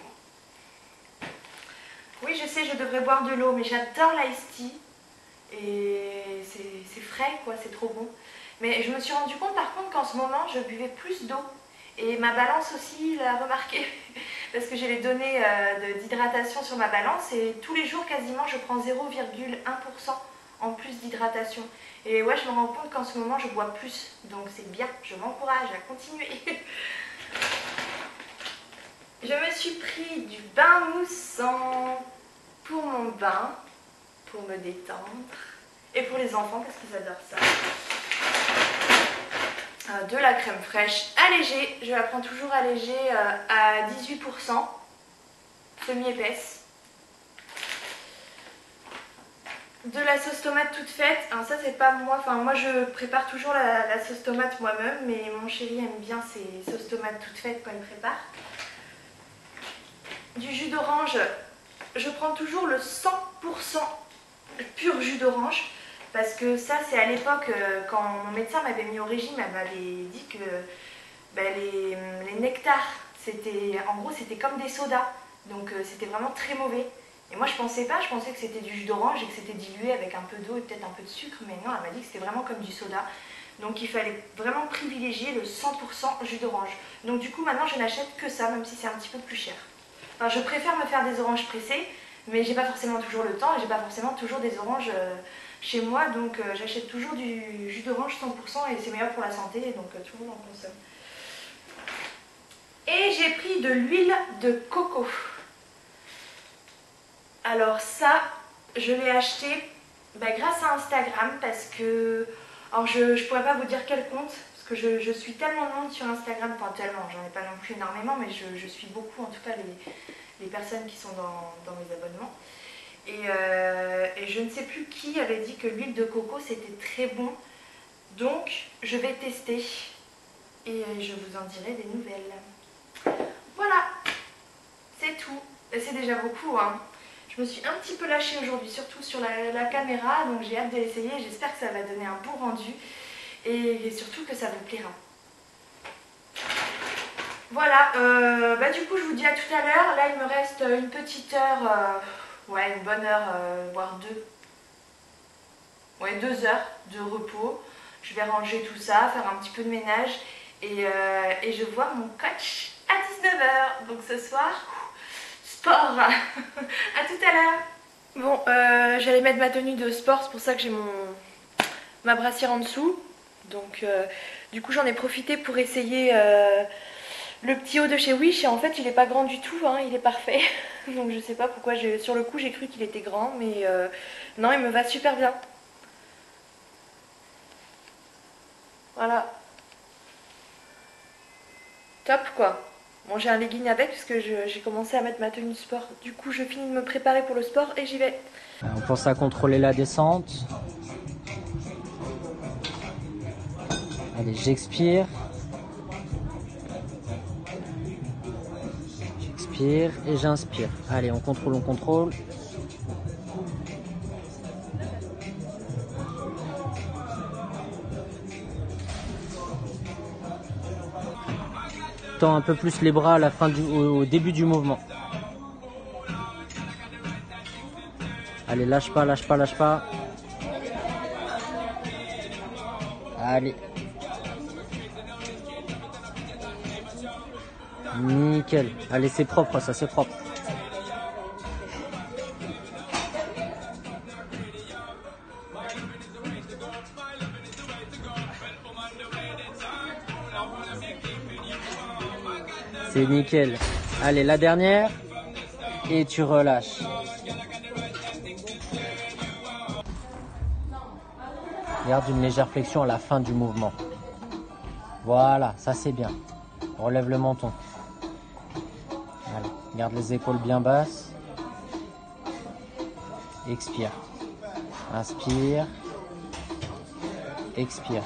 Oui, je sais, je devrais boire de l'eau, mais j'adore l'ice tea. Et c'est frais, quoi, c'est trop bon. Mais je me suis rendu compte, par contre, qu'en ce moment, je buvais plus d'eau. Et ma balance aussi l'a remarqué. Parce que j'ai les données d'hydratation sur ma balance. Et tous les jours, quasiment, je prends 0,1% en plus d'hydratation. Et ouais, je me rends compte qu'en ce moment, je bois plus. Donc c'est bien, je m'encourage à continuer. Je me suis pris du bain moussant pour mon bain, pour me détendre, et pour les enfants parce qu'ils adorent ça. De la crème fraîche allégée, je la prends toujours allégée à 18%, semi-épaisse. De la sauce tomate toute faite, alors ça c'est pas moi, enfin moi je prépare toujours la sauce tomate moi-même, mais mon chéri aime bien ces sauces tomates toutes faites quand il prépare. Du jus d'orange, je prends toujours le 100% pur jus d'orange parce que ça c'est à l'époque quand mon médecin m'avait mis au régime, elle m'avait dit que les nectars c'était en gros c'était comme des sodas, donc c'était vraiment très mauvais. Et moi je pensais pas, je pensais que c'était du jus d'orange et que c'était dilué avec un peu d'eau et peut-être un peu de sucre, mais non, elle m'a dit que c'était vraiment comme du soda. Donc il fallait vraiment privilégier le 100% jus d'orange. Donc du coup maintenant je n'achète que ça, même si c'est un petit peu plus cher. Enfin, je préfère me faire des oranges pressées, mais j'ai pas forcément toujours le temps et j'ai pas forcément toujours des oranges chez moi, donc j'achète toujours du jus d'orange 100% et c'est meilleur pour la santé, donc tout le monde en consomme. Et j'ai pris de l'huile de coco. Alors ça, je l'ai acheté grâce à Instagram parce que... Alors je pourrais pas vous dire quel compte, parce que je suis tellement de monde sur Instagram, enfin tellement, j'en ai pas non plus énormément, mais je suis beaucoup en tout cas les personnes qui sont dans mes abonnements. Et je ne sais plus qui avait dit que l'huile de coco c'était très bon, donc je vais tester et je vous en dirai des nouvelles. Voilà, c'est tout, c'est déjà beaucoup hein. Je me suis un petit peu lâchée aujourd'hui, surtout sur la caméra, donc j'ai hâte de l'essayer. J'espère que ça va donner un beau rendu et surtout que ça vous plaira. Voilà, du coup je vous dis à tout à l'heure. Là il me reste une petite heure, ouais une bonne heure, voire 2 heures de repos. Je vais ranger tout ça, faire un petit peu de ménage et je vois mon coach à 19 h. Donc ce soir... sport. À tout à l'heure. Bon, j'allais mettre ma tenue de sport, c'est pour ça que j'ai ma brassière en dessous. Donc, du coup, j'en ai profité pour essayer le petit haut de chez Wish. Et en fait, il n'est pas grand du tout, hein, il est parfait. Donc, je sais pas pourquoi, sur le coup, j'ai cru qu'il était grand. Mais non, il me va super bien. Voilà. Top quoi. Bon, j'ai un legging avec puisque j'ai commencé à mettre ma tenue de sport. Du coup, je finis de me préparer pour le sport et j'y vais. On pense à contrôler la descente. Allez, j'expire. J'expire et j'inspire. Allez, on contrôle, on contrôle. Tends un peu plus les bras à la fin au début du mouvement. Allez, lâche pas, lâche pas, lâche pas. Allez. Nickel. Allez, c'est propre, ça, c'est propre. C'est nickel. Allez, la dernière. Et tu relâches. Garde une légère flexion à la fin du mouvement. Voilà, ça c'est bien. Relève le menton. Allez, garde les épaules bien basses. Expire. Inspire. Expire.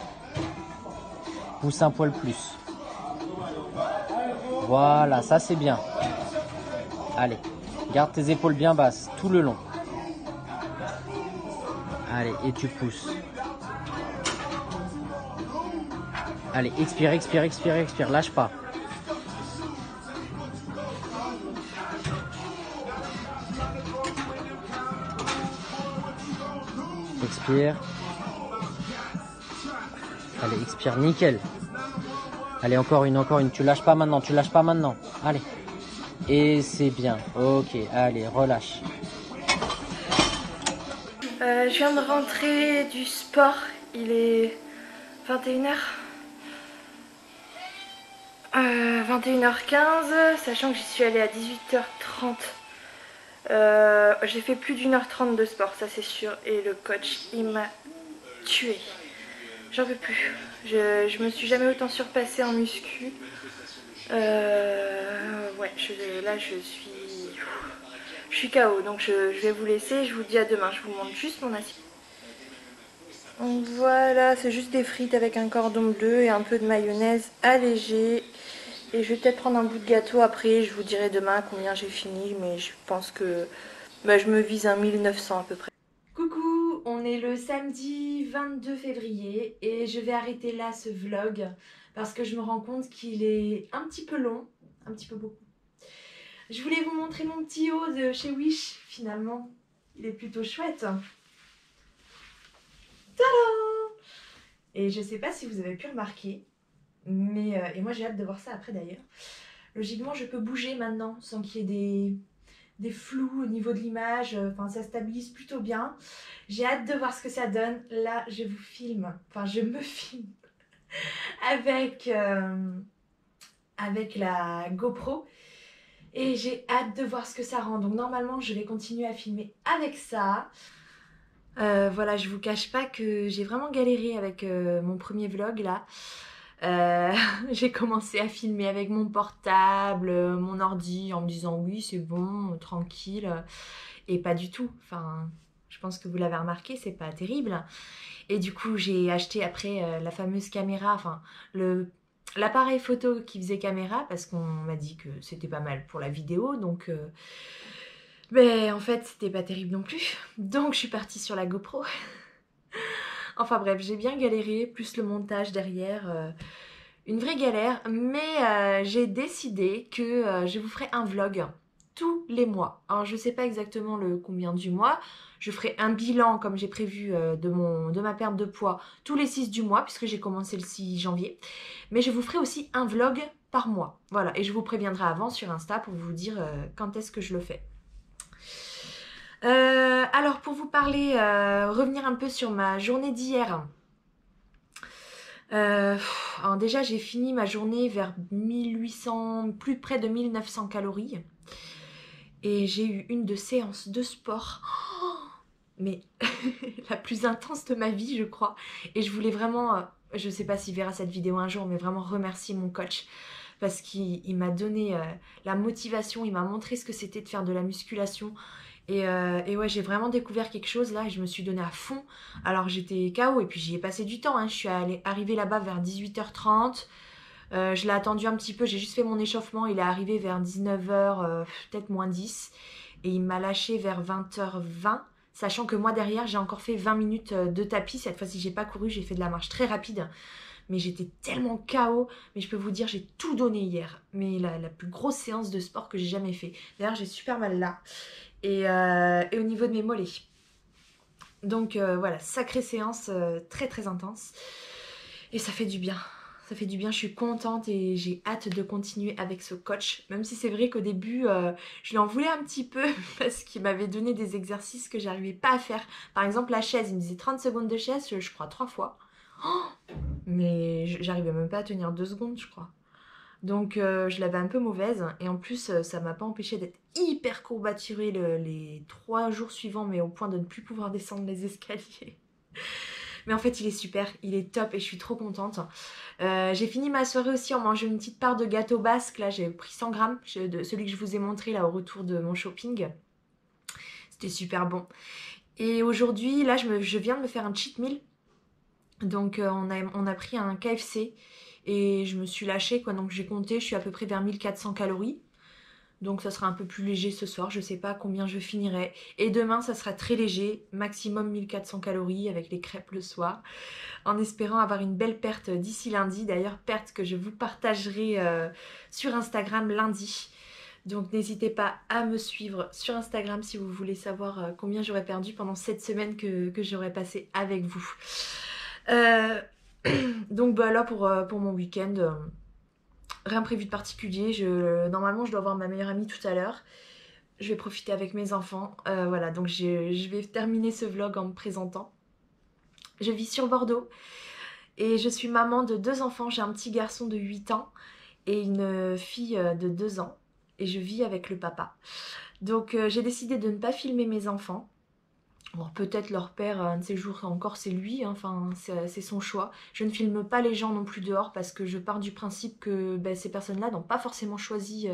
Pousse un poil plus. Voilà, ça c'est bien. Allez, garde tes épaules bien basses tout le long. Allez, et tu pousses. Allez, expire, expire, expire, expire, lâche pas. Expire. Allez, expire, nickel. Allez, encore une, tu lâches pas maintenant, tu lâches pas maintenant. Allez. Et c'est bien, ok, allez, relâche. Je viens de rentrer du sport, il est 21h. 21h15, sachant que j'y suis allée à 18h30. J'ai fait plus d'1h30 de sport, ça c'est sûr, et le coach il m'a tué. J'en peux plus. Je me suis jamais autant surpassée en muscu. Ouais, là je suis KO, donc je vais vous laisser. Je vous dis à demain. Je vous montre juste mon assiette. Donc voilà, c'est juste des frites avec un cordon bleu et un peu de mayonnaise allégée. Et je vais peut-être prendre un bout de gâteau après. Je vous dirai demain combien j'ai fini, mais je pense que je me vise un 1900 à peu près. Coucou, on est le samedi 22 février et je vais arrêter là ce vlog parce que je me rends compte qu'il est un petit peu long, un petit peu beaucoup. Je voulais vous montrer mon petit haut de chez Wish, finalement, il est plutôt chouette. Tadam! Et je sais pas si vous avez pu remarquer, mais et moi j'ai hâte de voir ça après d'ailleurs. Logiquement je peux bouger maintenant sans qu'il y ait des flous au niveau de l'image, enfin ça stabilise plutôt bien. J'ai hâte de voir ce que ça donne. Là je vous filme, enfin je me filme avec la GoPro et j'ai hâte de voir ce que ça rend. Donc normalement je vais continuer à filmer avec ça. Voilà, je vous cache pas que j'ai vraiment galéré avec mon premier vlog là. J'ai commencé à filmer avec mon portable, mon ordi en me disant oui c'est bon, tranquille, et pas du tout. Enfin, je pense que vous l'avez remarqué, c'est pas terrible. Et du coup j'ai acheté après la fameuse caméra, enfin l'appareil photo qui faisait caméra parce qu'on m'a dit que c'était pas mal pour la vidéo, donc mais en fait c'était pas terrible non plus. Donc je suis partie sur la GoPro. Enfin bref, j'ai bien galéré, plus le montage derrière, une vraie galère. Mais j'ai décidé que je vous ferai un vlog tous les mois. Alors je sais pas exactement le combien du mois. Je ferai un bilan comme j'ai prévu de ma perte de poids tous les 6 du mois puisque j'ai commencé le 6 janvier. Mais je vous ferai aussi un vlog par mois. Voilà, et je vous préviendrai avant sur Insta pour vous dire quand est-ce que je le fais. Alors pour vous parler, revenir un peu sur ma journée d'hier. Alors déjà j'ai fini ma journée vers 1800, plus près de 1900 calories. Et j'ai eu une de séances de sport, mais la plus intense de ma vie je crois. Et je voulais vraiment je sais pas s'il verra cette vidéo un jour, mais vraiment remercier mon coach parce qu'il m'a donné la motivation, il m'a montré ce que c'était de faire de la musculation. Et ouais, j'ai vraiment découvert quelque chose là et je me suis donnée à fond. Alors j'étais KO et puis j'y ai passé du temps, hein. Je suis arrivée là-bas vers 18h30. Je l'ai attendu un petit peu, j'ai juste fait mon échauffement. Il est arrivé vers 19h, peut-être moins 10. Et il m'a lâché vers 20h20. Sachant que moi derrière, j'ai encore fait 20 minutes de tapis. Cette fois-ci, j'ai pas couru, j'ai fait de la marche très rapide. Mais j'étais tellement KO. Mais je peux vous dire, j'ai tout donné hier. Mais la plus grosse séance de sport que j'ai jamais fait. D'ailleurs, j'ai super mal là. Et au niveau de mes mollets. Donc voilà, sacrée séance très très intense. Et ça fait du bien. Ça fait du bien, je suis contente et j'ai hâte de continuer avec ce coach. Même si c'est vrai qu'au début, je lui en voulais un petit peu parce qu'il m'avait donné des exercices que j'arrivais pas à faire. Par exemple, la chaise, il me disait 30 secondes de chaise, je crois 3 fois. Oh, mais j'arrivais même pas à tenir 2 secondes, je crois. Donc je l'avais un peu mauvaise et en plus ça m'a pas empêché d'être hyper courbaturée les 3 jours suivants, mais au point de ne plus pouvoir descendre les escaliers. Mais en fait il est super, il est top et je suis trop contente. J'ai fini ma soirée aussi en mangeant une petite part de gâteau basque. Là j'ai pris 100 grammes, de celui que je vous ai montré là au retour de mon shopping. C'était super bon. Et aujourd'hui là je viens de me faire un cheat meal. Donc on a pris un KFC. Et je me suis lâchée quoi, donc j'ai compté, je suis à peu près vers 1400 calories. Donc ça sera un peu plus léger ce soir, je sais pas combien je finirai. Et demain ça sera très léger, maximum 1400 calories avec les crêpes le soir. En espérant avoir une belle perte d'ici lundi. D'ailleurs perte que je vous partagerai sur Instagram lundi. Donc n'hésitez pas à me suivre sur Instagram si vous voulez savoir combien j'aurais perdu pendant cette semaine que j'aurais passé avec vous. Donc bah là pour mon week-end, rien prévu de particulier. Normalement je dois voir ma meilleure amie tout à l'heure. Je vais profiter avec mes enfants. Voilà, donc je vais terminer ce vlog en me présentant. Je vis sur Bordeaux et je suis maman de 2 enfants. J'ai un petit garçon de 8 ans et une fille de 2 ans. Et je vis avec le papa. Donc j'ai décidé de ne pas filmer mes enfants. Bon, peut-être leur père, un de ces jours encore, c'est lui, hein, enfin, c'est son choix. Je ne filme pas les gens non plus dehors parce que je pars du principe que ces personnes-là n'ont pas forcément choisi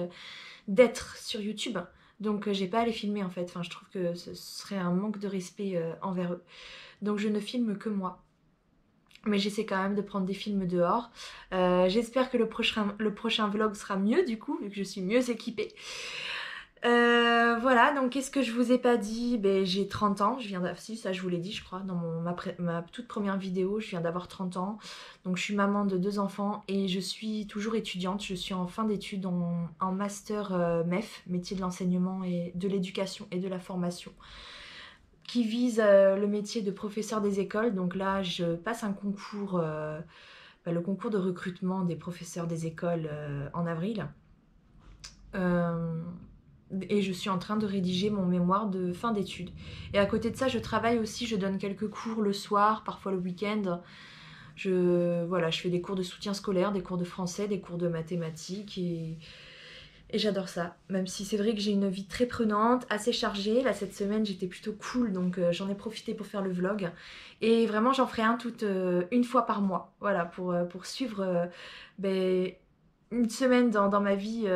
d'être sur YouTube. Donc j'ai pas à les filmer en fait. Enfin, je trouve que ce serait un manque de respect envers eux. Donc je ne filme que moi. Mais j'essaie quand même de prendre des films dehors. J'espère que le prochain vlog sera mieux du coup, vu que je suis mieux équipée. Voilà, donc qu'est-ce que je vous ai pas dit? J'ai 30 ans, si ça je vous l'ai dit je crois dans ma toute première vidéo, je viens d'avoir 30 ans. Donc je suis maman de 2 enfants et je suis toujours étudiante, je suis en fin d'études en master MEF, métier de l'enseignement et de l'éducation et de la formation, qui vise le métier de professeur des écoles. Donc là je passe un concours, le concours de recrutement des professeurs des écoles en avril. Et je suis en train de rédiger mon mémoire de fin d'études. Et à côté de ça, je travaille aussi, je donne quelques cours le soir, parfois le week-end. Je fais des cours de soutien scolaire, des cours de français, des cours de mathématiques et j'adore ça. Même si c'est vrai que j'ai une vie très prenante, assez chargée. Là, cette semaine, j'étais plutôt cool, donc j'en ai profité pour faire le vlog. Et vraiment, j'en ferai un une fois par mois. Voilà, pour suivre une semaine dans ma vie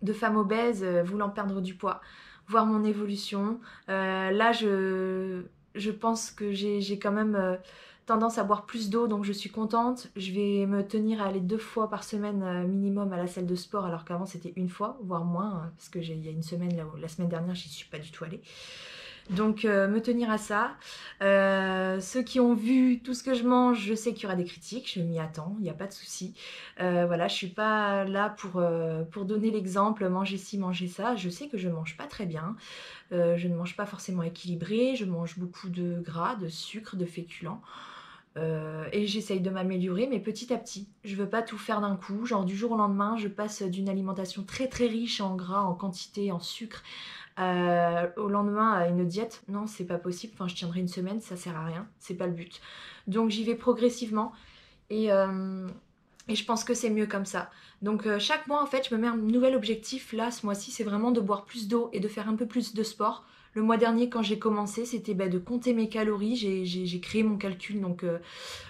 de femme obèse, voulant perdre du poids, voir mon évolution. Là, je pense que j'ai quand même tendance à boire plus d'eau, donc je suis contente. Je vais me tenir à aller 2 fois par semaine minimum à la salle de sport, alors qu'avant c'était 1 fois, voire moins, parce que il y a une semaine, la semaine dernière, j'y suis pas du tout allée. Donc me tenir à ça. Ceux qui ont vu tout ce que je mange, je sais qu'il y aura des critiques, je m'y attends, il n'y a pas de souci. Voilà, je suis pas là pour donner l'exemple, manger ci, manger ça. Je sais que je mange pas très bien, je ne mange pas forcément équilibré, je mange beaucoup de gras, de sucre, de féculents. Et j'essaye de m'améliorer, mais petit à petit. Je veux pas tout faire d'un coup, genre du jour au lendemain, je passe d'une alimentation très très riche en gras, en quantité, en sucre, au lendemain à une diète. Non, c'est pas possible, enfin je tiendrai une semaine, ça sert à rien, c'est pas le but. Donc j'y vais progressivement et je pense que c'est mieux comme ça. Donc chaque mois en fait je me mets un nouvel objectif. Là ce mois-ci c'est vraiment de boire plus d'eau et de faire un peu plus de sport. Le mois dernier, quand j'ai commencé, c'était de compter mes calories. J'ai créé mon calcul donc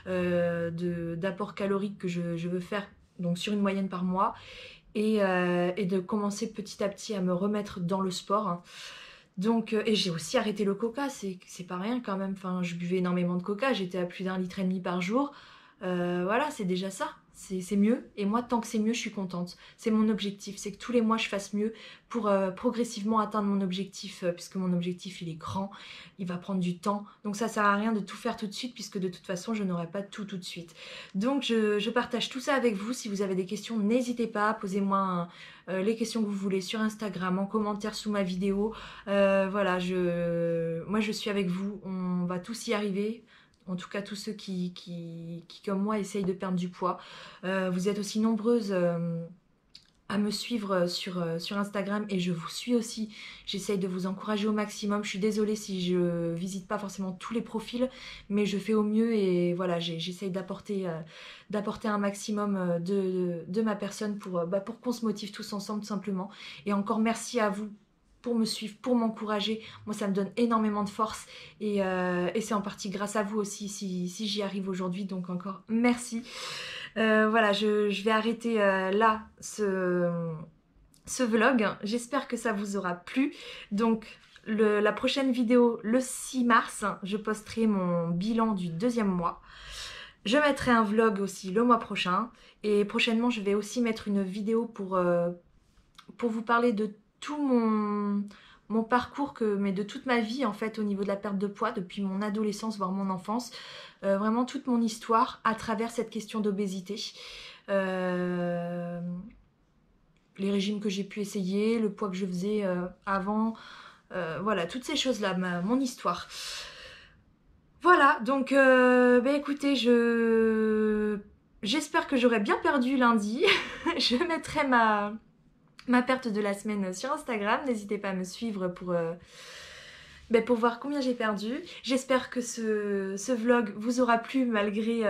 d'apport calorique que je veux faire donc sur une moyenne par mois et de commencer petit à petit à me remettre dans le sport. Hein. Donc, et j'ai aussi arrêté le coca, c'est pas rien quand même. Enfin, je buvais énormément de coca, j'étais à plus d'1,5 litre par jour. Voilà, c'est déjà ça. C'est mieux. Et moi, tant que c'est mieux, je suis contente. C'est mon objectif. C'est que tous les mois, je fasse mieux pour progressivement atteindre mon objectif. Puisque mon objectif, il est grand. Il va prendre du temps. Donc ça sert à rien de tout faire tout de suite. Puisque de toute façon, je n'aurai pas tout de suite. Donc je partage tout ça avec vous. Si vous avez des questions, n'hésitez pas. Posez-moi les questions que vous voulez sur Instagram, en commentaire sous ma vidéo. Voilà, moi, je suis avec vous. On va tous y arriver. En tout cas, tous ceux qui comme moi, essayent de perdre du poids. Vous êtes aussi nombreuses à me suivre sur Instagram et je vous suis aussi. J'essaye de vous encourager au maximum. Je suis désolée si je visite pas forcément tous les profils, mais je fais au mieux et voilà, j'essaye d'apporter un maximum de ma personne pour qu'on se motive tous ensemble tout simplement. Et encore merci à vous pour me suivre, pour m'encourager. Moi, ça me donne énormément de force et c'est en partie grâce à vous aussi si j'y arrive aujourd'hui. Donc encore merci. Voilà, je vais arrêter là ce vlog. J'espère que ça vous aura plu. Donc la prochaine vidéo, le 6 mars, je posterai mon bilan du 2e mois. Je mettrai un vlog aussi le mois prochain. Et prochainement, je vais aussi mettre une vidéo pour vous parler de tout mon parcours, mais de toute ma vie en fait au niveau de la perte de poids, depuis mon adolescence voire mon enfance, vraiment toute mon histoire à travers cette question d'obésité, les régimes que j'ai pu essayer, le poids que je faisais avant, voilà, toutes ces choses là, mon histoire. Voilà, donc écoutez, j'espère que j'aurai bien perdu lundi. Je mettrai ma perte de la semaine sur Instagram. N'hésitez pas à me suivre pour voir combien j'ai perdu. J'espère que ce vlog vous aura plu malgré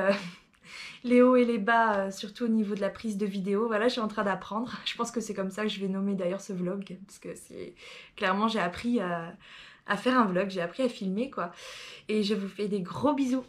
les hauts et les bas, surtout au niveau de la prise de vidéo. Voilà, je suis en train d'apprendre. Je pense que c'est comme ça que je vais nommer d'ailleurs ce vlog. Parce que clairement, j'ai appris à faire un vlog, j'ai appris à filmer quoi. Et je vous fais des gros bisous.